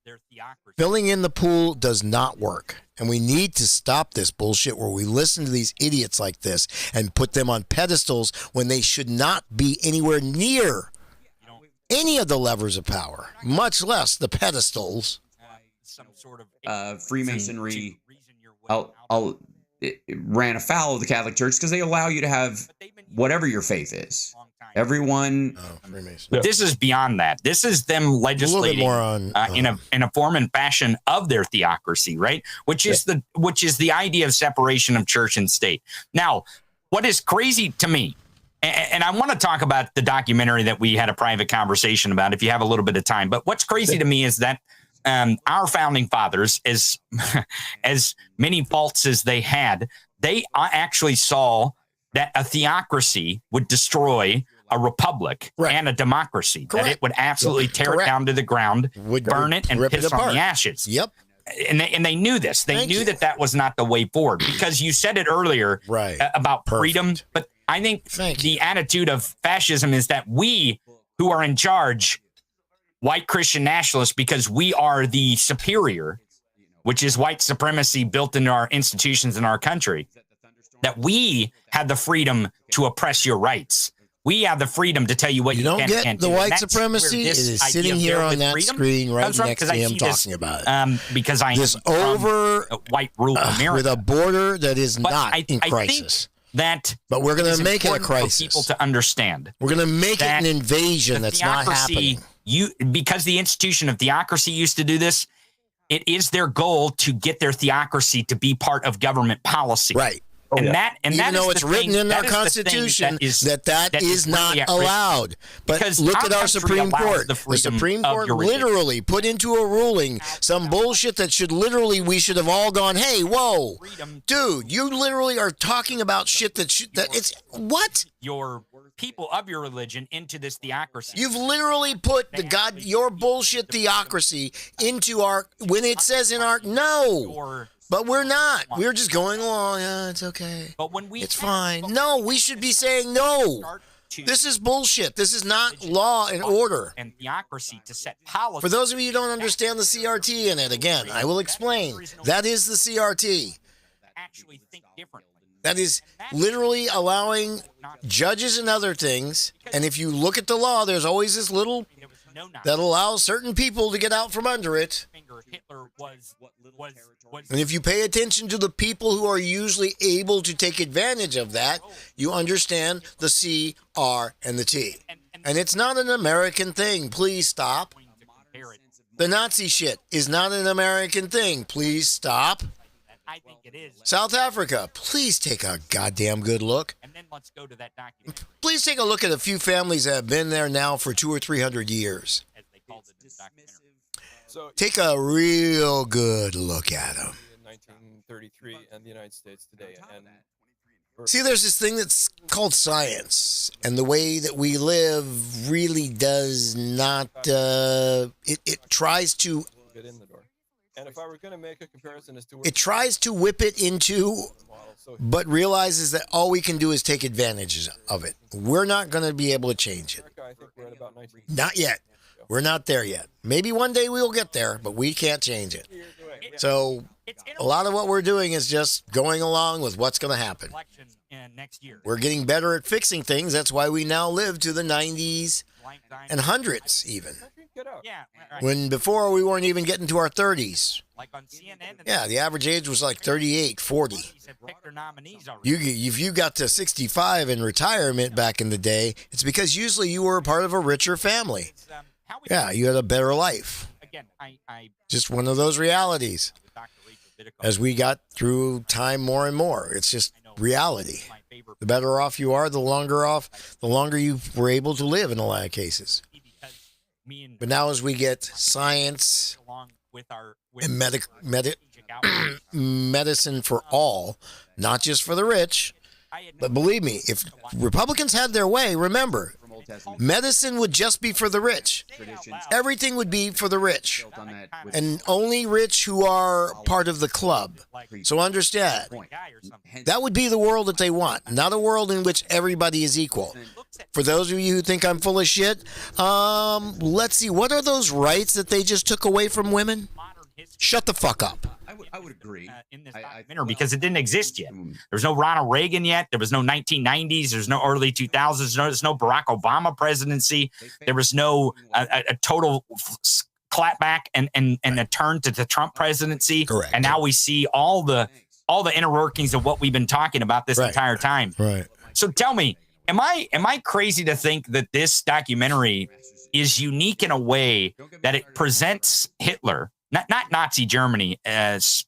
Their theocracy. filling in the pool does not work. And we need to stop this bullshit where we listen to these idiots like this and put them on pedestals when they should not be anywhere near any of the levers of power, much less the pedestals. Some sort of Freemasonry reason your way out. it ran afoul of the Catholic Church because they allow you to have But they've been whatever your faith is. a long time. Everyone. This is beyond that. This is them legislating in a form and fashion of their theocracy, right? Which is the idea of separation of church and state. Now, what is crazy to me, and I want to talk about the documentary that we had a private conversation about if you have a little bit of time. But what's crazy to me is that our founding fathers, as many faults as they had, they actually saw that a theocracy would destroy a republic and a democracy. Correct. That it would absolutely tear it down to the ground, burn it, and piss on the ashes. Yep. And they knew this. They knew that was not the way forward, because you said it earlier about freedom. But I think the attitude of fascism is that we who are in charge, white Christian nationalists, because we are the superior, which is white supremacy built into our institutions in our country, that we have the freedom to oppress your rights. We have the freedom to tell you what you can and can't do. The white supremacy is sitting here on that screen right next to him talking about it. Because I this over white rule America with a border that is not in crisis. But we're going to make it a crisis. For people to understand. We're going to make it an invasion that's not happening. Because the institution of theocracy used to do this, it is their goal to get their theocracy to be part of government policy. Right. Even though it's written in our Constitution that is not allowed. But look at our Supreme Court. The Supreme Court literally put into a ruling some bullshit that we should have all gone, hey, whoa, dude, you literally are talking about shit that it's what? Your people of your religion into this theocracy. You've literally put your bullshit theocracy into when it says in our, no. But we're not. We're just going along. Yeah, it's okay. But it's fine. No, we should be saying no. This is bullshit. This is not law and order. And theocracy to set policy. For those of you who don't understand the CRT in it, again, I will explain. That is the CRT. Actually think differently. That is literally allowing judges and other things. And if you look at the law, there's always this little that allows certain people to get out from under it. And if you pay attention to the people who are usually able to take advantage of that, you understand the C, R, and the T. And it's not an American thing. Please stop. The Nazi shit is not an American thing. Please stop. I think it is. South Africa, please take a goddamn good look. And then let's go to that documentary. Please take a look at a few families that have been there now for 200 or 300 years. As they called it in the documentary. So, take a real good look at them. In 1933 and the United States today. And see, there's this thing that's called science, and the way that we live really does not. It tries to. Get in the door. And if I were going to make a comparison as to it tries to whip it into, but realizes that all we can do is take advantage of it. We're not going to be able to change it. I think we're at about 19. Not yet. We're not there yet. Maybe one day we'll get there, but we can't change it. So a lot of what we're doing is just going along with what's going to happen. We're getting better at fixing things. That's why we now live to the 90s and hundreds even. When before we weren't even getting to our 30s. Yeah, the average age was like 38, 40. If you got to 65 in retirement back in the day, it's because usually you were a part of a richer family. Yeah, you had a better life. Just one of those realities. As we got through time more and more, it's just reality. The better off you are, the longer you were able to live in a lot of cases. But now as we get science and medicine for all, not just for the rich, but believe me, if Republicans had their way, remember, medicine would just be for the rich. Everything would be for the rich. And only rich who are part of the club. So understand, that would be the world that they want, not a world in which everybody is equal. For those of you who think I'm full of shit, let's see, what are those rights that they just took away from women? Shut the fuck up. I would agree. In this documentary, because it didn't exist yet. There was no Ronald Reagan yet. There was no 1990s. There's no early 2000s. There's no Barack Obama presidency. There was no a total clapback and a turn to the Trump presidency. Correct. And now we see all the inner workings of what we've been talking about this entire time. Right. So tell me, Am I crazy to think that this documentary is unique in a way that it presents Hitler, not Nazi Germany as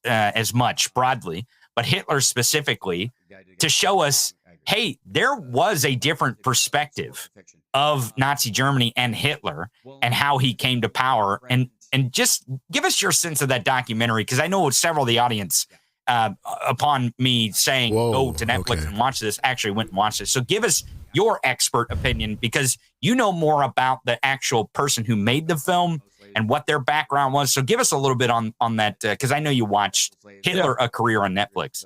much broadly, but Hitler specifically, to show us, hey, there was a different perspective of Nazi Germany and Hitler and how he came to power, and just give us your sense of that documentary, because I know several of the audience, upon me saying go to Netflix and watch this, actually went and watched it. So give us your expert opinion, because you know more about the actual person who made the film and what their background was. So give us a little bit on that, because I know you watched Hitler, A Career on Netflix.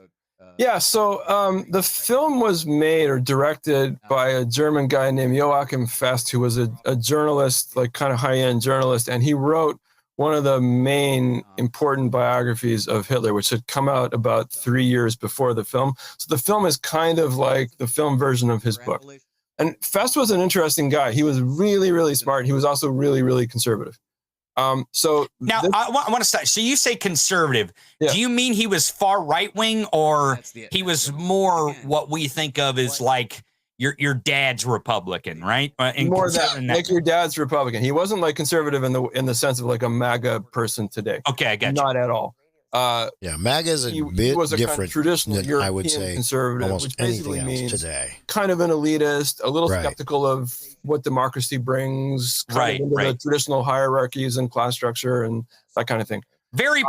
Yeah, so the film was made or directed by a German guy named Joachim Fest, who was a journalist, like kind of high-end journalist, and he wrote one of the main important biographies of Hitler, which had come out about 3 years before the film. So the film is kind of like the film version of his book. And Fest was an interesting guy. He was really, really smart. He was also really, really conservative. So now I want to start. So you say conservative. Yeah. Do you mean he was far right wing, or he was more what we think of as like your dad's Republican, right? More that, like your dad's Republican. He wasn't like conservative in the sense of like a MAGA person today. Okay, I got you. Not at all. MAGA is a bit was a different kind of traditional than European I would say conservative, almost which anything basically else means today. Kind of an elitist, a little Right. skeptical of what democracy brings, kind of into the traditional hierarchies and class structure and that kind of thing. Very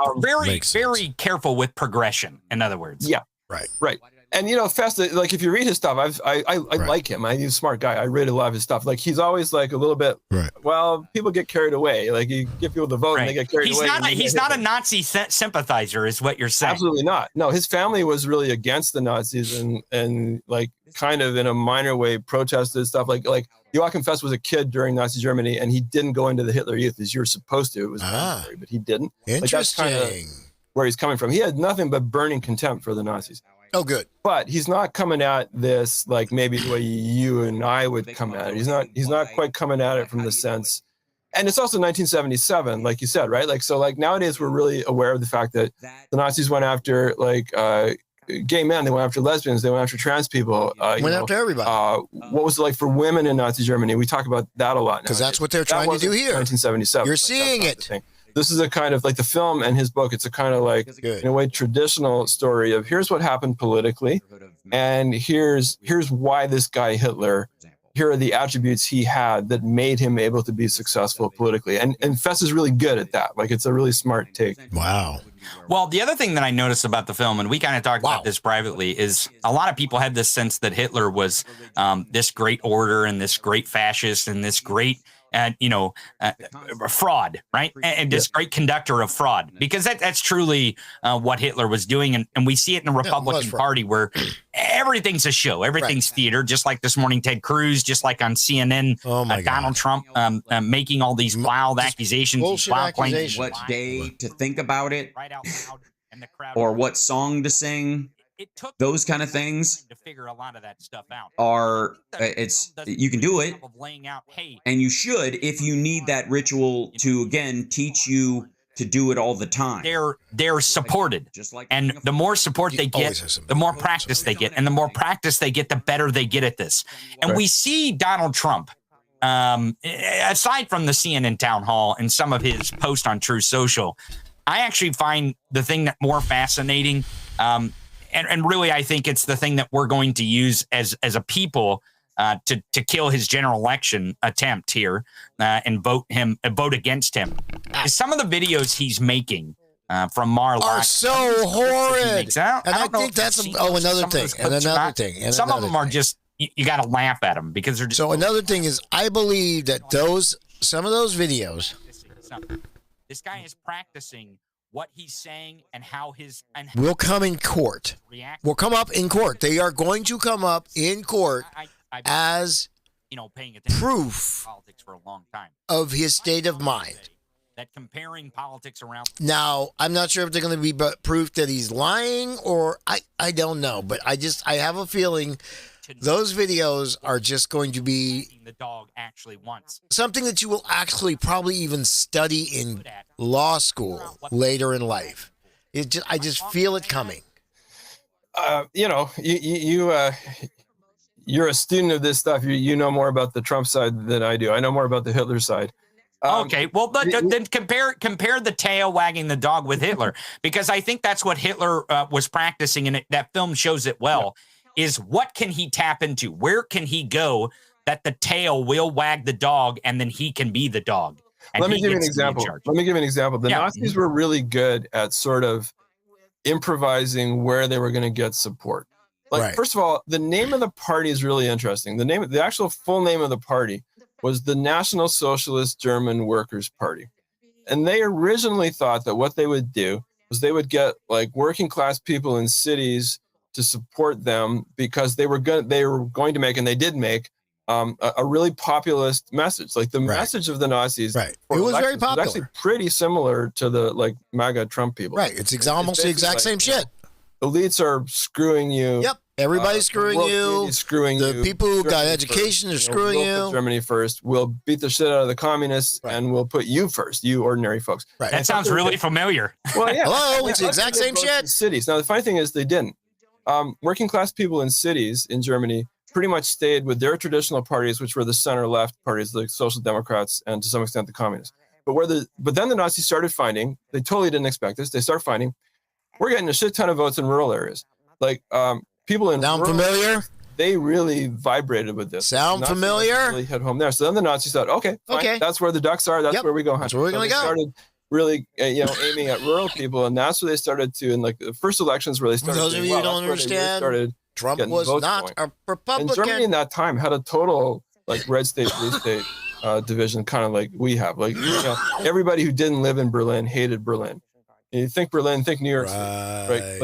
careful with progression, in other words. Yeah. Right. And Fest, like if you read his stuff, I like him. He's a smart guy. I read a lot of his stuff. Like he's always like a little bit. Right. Well, people get carried away. Like you give people the vote and they get carried away. He's not a Nazi sympathizer, is what you're saying. Absolutely not. No, his family was really against the Nazis and like kind of in a minor way protested stuff. Like Joachim Fest was a kid during Nazi Germany and he didn't go into the Hitler Youth as you were supposed to. It was mandatory, but he didn't. Interesting. Like, that's kind of where he's coming from. He had nothing but burning contempt for the Nazis. Oh, good. But he's not coming at this like maybe the way you and I would come at it. He's not quite coming at it from the sense. And it's also 1977, like you said, right? Like, so like nowadays we're really aware of the fact that the Nazis went after like gay men, they went after lesbians, they went after trans people. Went after everybody. What was it like for women in Nazi Germany? We talk about that a lot now. Because that's what they're trying to do here. 1977. You're like, seeing it. This is a kind of like the film and his book. It's a kind of like, in a way, traditional story of here's what happened politically, and here's why this guy Hitler. Here are the attributes he had that made him able to be successful politically. And Fest is really good at that. Like it's a really smart take. Wow. Well, the other thing that I noticed about the film, and we kind of talked about this privately, is a lot of people had this sense that Hitler was this great orator and this great fascist and this great fraud, right? And this great conductor of fraud, because that's truly what Hitler was doing. And we see it in the Republican Party where everything's a show. Everything's theater, just like this morning, Ted Cruz, just like on CNN, Donald Trump making all these wild accusations, wild claims. What day to think about it, or what song to sing. Those kind of things to figure a lot of that stuff out you can do it, and you should if you need that ritual to again teach you to do it all the time. They're supported, and the more support they get, the more practice they get, and the more practice they get, the better they get at this. And we see Donald Trump, aside from the CNN town hall and some of his posts on True Social, I actually find the thing that more fascinating. And really, I think it's the thing that we're going to use as a people to kill his general election attempt here and vote against him. Some of the videos he's making from Mar-a-Lago are so horrid. And I think that's another thing. And another thing. And some of them are just you got to laugh at them because they're just so. Another thing is, I believe that some of those videos. This guy is practicing what he's saying and how will come in court. Will come up in court. They are going to come up in court as paying attention proof to politics for a long time of his state of mind. That comparing politics around. Now, I'm not sure if they're going to be proof that he's lying or I don't know, but I have a feeling those videos are just going to be the dog actually wants something that you will actually probably even study in law school later in life. I just feel it coming. you're a student of this stuff. You know more about the Trump side than I do. I know more about the Hitler side. Okay, well, then compare the tail wagging the dog with Hitler, because I think that's what Hitler was practicing, and that film shows it well. Yeah. Is what can he tap into? Where can he go that the tail will wag the dog, and then he can be the dog? Let me give you an example. The Nazis were really good at sort of improvising where they were going to get support. Like, first of all, the name of the party is really interesting. The actual full name of the party was the National Socialist German Workers' Party. And they originally thought that what they would do was they would get like working class people in cities to support them, because they were going to make, and they did make, a really populist message. Like the message of the Nazis, it was very popular. Was actually pretty similar to the like MAGA Trump people. Right, it's almost the exact same shit. Elites are screwing you. Yep. Everybody's screwing you. The people who got education are screwing you. Germany first. We'll beat the shit out of the communists, and we'll put you first, you ordinary folks. Right. That sounds really familiar. Well, yeah. Hello, it's the exact same shit. Cities. Now, the funny thing is they didn't. Working class people in cities in Germany pretty much stayed with their traditional parties, which were the center-left parties, the Social Democrats, and to some extent the communists. But then the Nazis started finding, they totally didn't expect this, they started finding, we're getting a shit ton of votes in rural areas. Like, people in sound familiar? They really vibrated with this. Sound familiar? Really hit home there. So then the Nazis thought, okay, that's where the ducks are. That's where we go. That's where we're going to go. Started really, aiming at rural people, and that's where they started to. In like the first elections, where they started. For those of you who don't understand, Trump was not a Republican. And Germany in that time had a total like red state, blue state division, kind of like we have. Like everybody who didn't live in Berlin hated Berlin. You think Berlin, think New York City, right?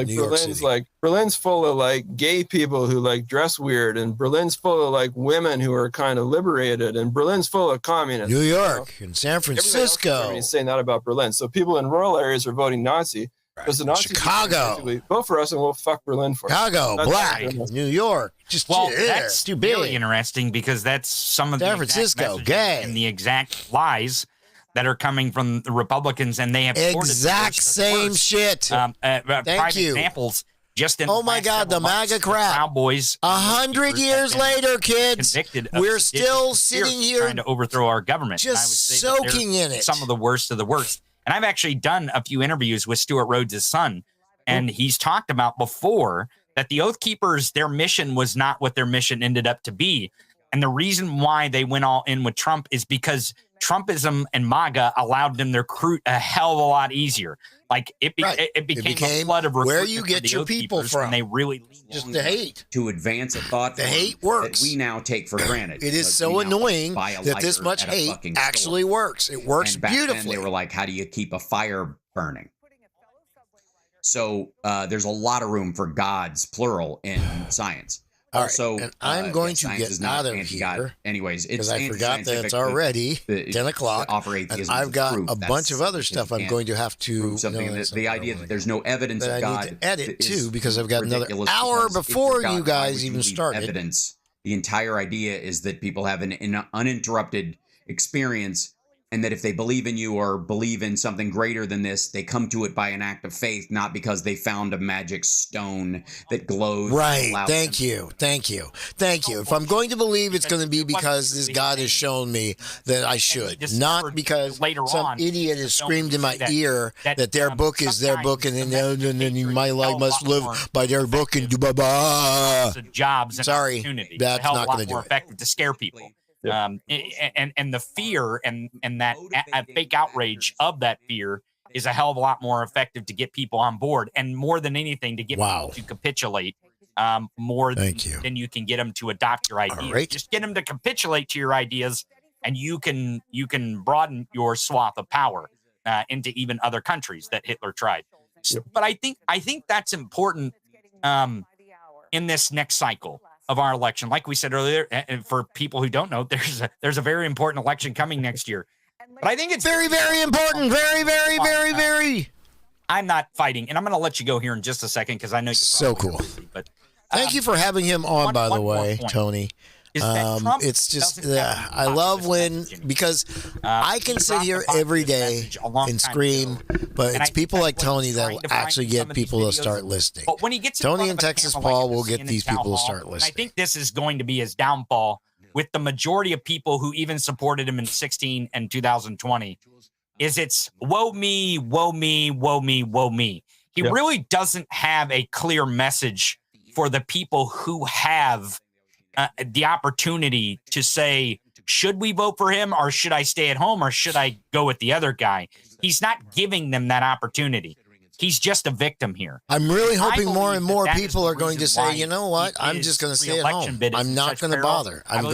Like Berlin's full of like gay people who like dress weird, and Berlin's full of like women who are kind of liberated, and Berlin's full of communists. New York and San Francisco. Everybody's saying that about Berlin. So people in rural areas are voting Nazi. Because the Nazis Chicago, vote for us and we'll fuck Berlin for Chicago, black, New York. That's too really interesting, because that's some of San Francisco, gay, and the exact lies that are coming from the Republicans, and they have exact same shit. Thank you. Examples. Just in my God, the MAGA crap. Cowboys. 100 years later, kids, we're still sitting here trying to overthrow our government. Just soaking in it. Some of the worst of the worst. And I've actually done a few interviews with Stuart Rhodes' son, and he's talked about before that the Oath Keepers, their mission was not what their mission ended up to be. And the reason why they went all in with Trump is because Trumpism and MAGA allowed them to recruit a hell of a lot easier. Like it became a flood of where you get your people from. And they really just the hate to advance a thought. The hate works. That we now take for granted. It is so annoying that this much hate actually works. It works beautifully. They were like, "How do you keep a fire burning?" So there's a lot of room for gods, plural, in science. Also, and I'm going to get out of here. Anyways, because I forgot that it's already 10 o'clock, and I've got a bunch of other stuff I'm going to have to. The idea that there's no evidence of God. I need to edit too, because I've got another hour before you guys even started. Evidence. The entire idea is that people have an uninterrupted experience, and that if they believe in you or believe in something greater than this, they come to it by an act of faith, not because they found a magic stone that glows. Right. Thank you. If I'm going to believe, it's going to be because this God has shown me that I should, not because some idiot has screamed in my ear that their book is their book, and then my life must live by their book, and jobs. Sorry, that's not going to do more it. Effective to scare people. And the fear and that fake outrage of that fear is a hell of a lot more effective to get people on board, and more than anything to get people to capitulate more than you can get them to adopt your ideas. Right. Just get them to capitulate to your ideas, and you can broaden your swath of power into even other countries that Hitler tried. But I think that's important in this next cycle of our election. Like we said earlier, and for people who don't know, there's a very important election coming next year. But I think it's very, very important. Very, very, very, very. I'm not fighting, and I'm going to let you go here in just a second, because I know you're so cool. busy, but thank you for having him on, by the way, Tony. It's just, I love when, because I can sit here every day and scream, but it's people like Tony that will actually get people to start listening. But when he gets Tony and Texas Paul will get these people to start listening. I think this is going to be his downfall with the majority of people who even supported him in 16 and 2020. It's woe me, woe me, woe me, woe me. He really doesn't have a clear message for the people who have the opportunity to say, should we vote for him, or should I stay at home, or should I go with the other guy? He's not giving them that opportunity. He's just a victim here. I'm really hoping more and more people are going to say, you know what? I'm just going to stay at home. I'm not going to bother. I'm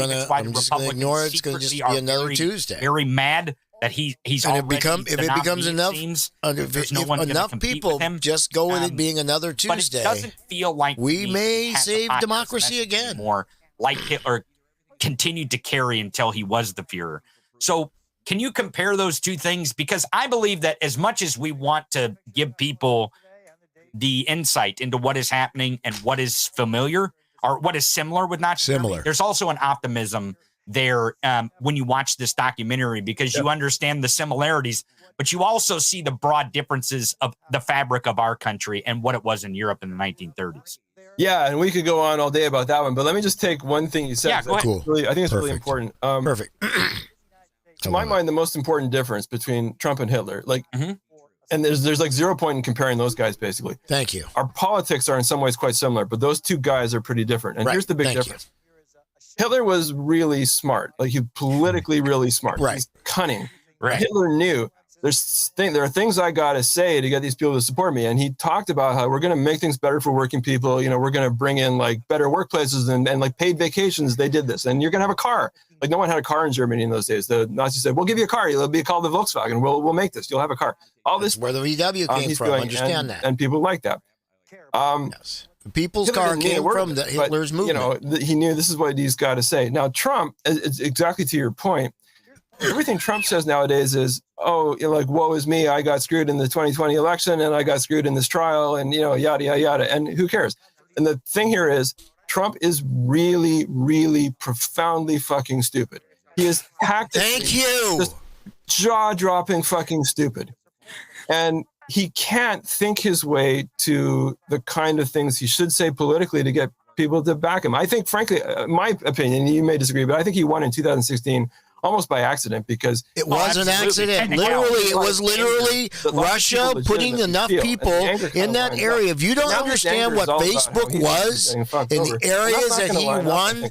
just going to ignore it. It's going to just be another Tuesday. Very mad that he's and if it becomes enough, enough people just go with it being another Tuesday. But it doesn't feel like we may save democracy again. More like Hitler continued to carry until he was the Führer. So can you compare those two things? Because I believe that as much as we want to give people the insight into what is happening and what is familiar or what is similar with Nazi Germany, there's also an optimism there when you watch this documentary, because you understand the similarities, but you also see the broad differences of the fabric of our country and what it was in Europe in the 1930s. Yeah, and we could go on all day about that one, but let me just take one thing you said. Yeah, go ahead. Cool. Really, I think it's really important. Perfect. To my mind, the most important difference between Trump and Hitler, and there's like 0 point in comparing those guys, basically. Thank you. Our politics are in some ways quite similar, but those two guys are pretty different. And here's the big difference. Hitler was really smart, like he's politically really smart. Right. He's cunning. Right. Hitler knew there are things I got to say to get these people to support me. And he talked about how we're going to make things better for working people. You know, we're going to bring in like better workplaces and like paid vacations. They did this, and you're going to have a car. Like no one had a car in Germany in those days. The Nazis said, we'll give you a car. It'll be called the Volkswagen. We'll make this. You'll have a car. All this. That's where the VW came from. Understand that. And people like that. Yes. The people's car came from the Hitler's movement. You know, he knew this is what he's got to say. Now, Trump, it's exactly to your point. Everything Trump says nowadays is, like, woe is me. I got screwed in the 2020 election and I got screwed in this trial and, yada, yada, yada. And who cares? And the thing here is Trump is really, really profoundly fucking stupid. He is Thank you. Just jaw-dropping fucking stupid. And he can't think his way to the kind of things he should say politically to get people to back him. I think, frankly, my opinion, you may disagree, but I think he won in 2016 almost by accident, because it was an accident. It was literally Russia putting enough people in that area. If you don't understand what Facebook was in the areas that he won,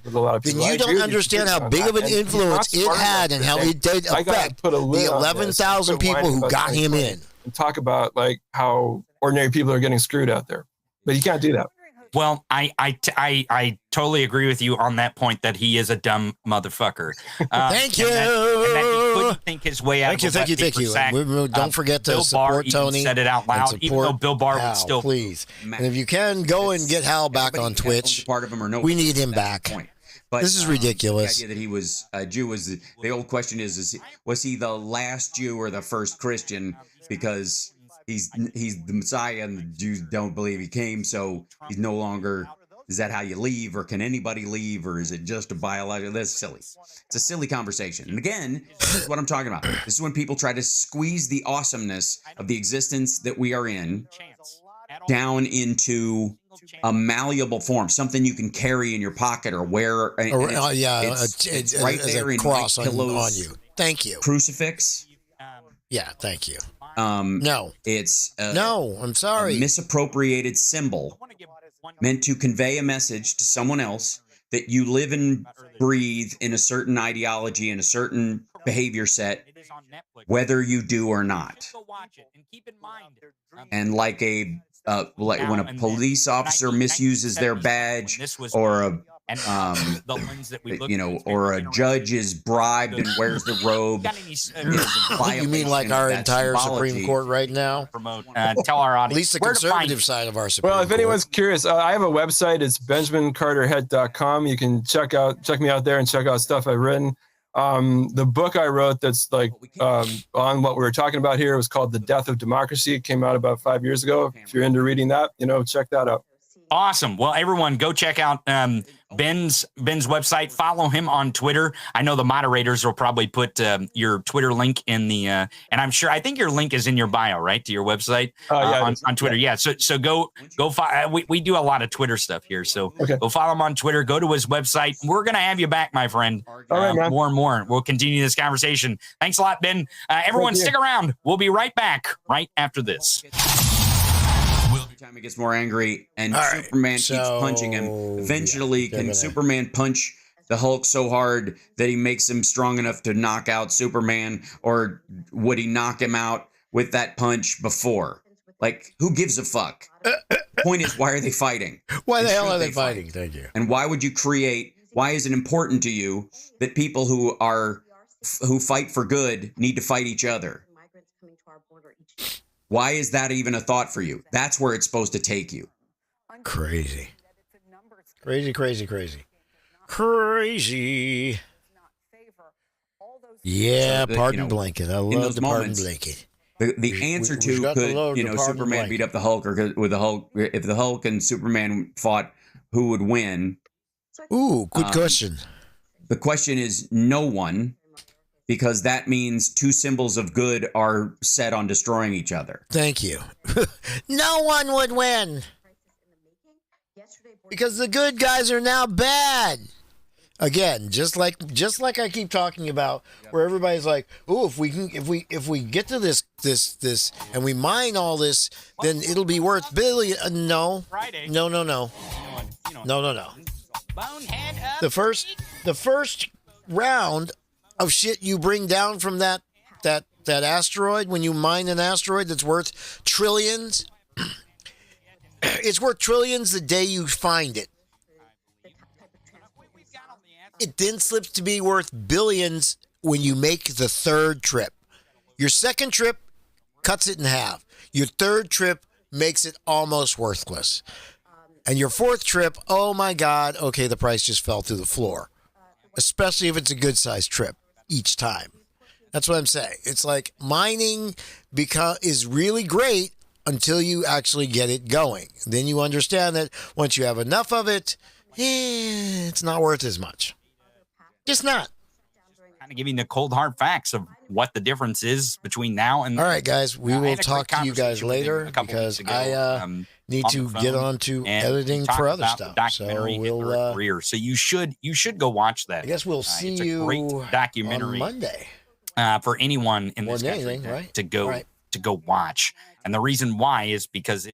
then you don't understand how big of an influence it had and how it did affect the 11,000 people who got him in. And talk about like how ordinary people are getting screwed out there, but you can't do that. Well, I totally agree with you on that point that he is a dumb motherfucker. Thank you. And that he couldn't think his way out. Thank you. Don't forget to support Tony. Said it out loud, even though Bill Barr would still. Please. And if you can, go and get Hal back on Twitch. Part of him or no. We need him back. But, this is ridiculous. The idea that he was a Jew was the old question was he the last Jew or the first Christian? Because he's the Messiah and the Jews don't believe he came, so he's no longer. Is that how you leave, or can anybody leave, or is it just a biological? That's silly. It's a silly conversation. And again, this is what I'm talking about. This is when people try to squeeze the awesomeness of the existence that we are in down into a malleable form, something you can carry in your pocket or wear. It's right there in cross on you. Thank you. Crucifix. Yeah, thank you. No, it's no. I'm sorry. A misappropriated symbol meant to convey a message to someone else that you live and breathe in a certain ideology and a certain behavior set, whether you do or not. And like when a police officer misuses their badge, or a or a judge is bribed and wears the robe. You mean like our entire Supreme Court right now? Tell our audience. At least the conservative side of our Supreme Court. Well, if anyone's curious, I have a website. It's benjamincarterhead.com. You can check me out there and check out stuff I've written. The book I wrote that's like on what we were talking about here was called The Death of Democracy. It came out about 5 years ago. If you're into reading that, check that out. Awesome. Well, everyone, go check out Ben's website. Follow him on Twitter. I know the moderators will probably put your Twitter link in the and I think your link is in your bio, right, to your website on Twitter. Yeah. So go follow. We do a lot of Twitter stuff here. So go follow him on Twitter. Go to his website. We're gonna have you back, my friend. All right, man. More and more. We'll continue this conversation. Thanks a lot, Ben. Everyone, stick around. We'll be right back right after this. Time he gets more angry, and right, Superman keeps punching him. Eventually, can Superman punch the Hulk so hard that he makes him strong enough to knock out Superman, or would he knock him out with that punch before? Like, who gives a fuck? Point is, why are they fighting? Why the hell are they fighting? Thank you. And why would you create? Why is it important to you that people who fight for good need to fight each other? Why is that even a thought for you? That's where it's supposed to take you. Crazy. Yeah, pardon blanket. I love the pardon blanket. The answer to could Superman beat up the Hulk, or with the Hulk, if the Hulk and Superman fought, who would win? Ooh, good question. The question is no one. Because that means two symbols of good are set on destroying each other. Thank you. No one would win. Because the good guys are now bad. Again, just like I keep talking about, where everybody's like, "Oh, if we get to this and we mine all this, then it'll be worth billion." No. The first round of shit you bring down from that asteroid, when you mine an asteroid that's worth trillions, it's worth trillions the day you find it. It then slips to be worth billions when you make the third trip. Your second trip cuts it in half. Your third trip makes it almost worthless. And your fourth trip, oh my God, okay, the price just fell through the floor. Especially if it's a good-sized trip each time. That's what I'm saying. It's like mining is really great until you actually get it going. Then you understand that once you have enough of it, it's not worth as much. Just not. Kind of giving the cold hard facts of what the difference is between now and. All right, guys. We will talk to you guys later because I need to get on to editing for other stuff. So we'll career. So you should go watch that. I guess we'll see you great documentary on Monday. For anyone in this country to go watch. And the reason why is because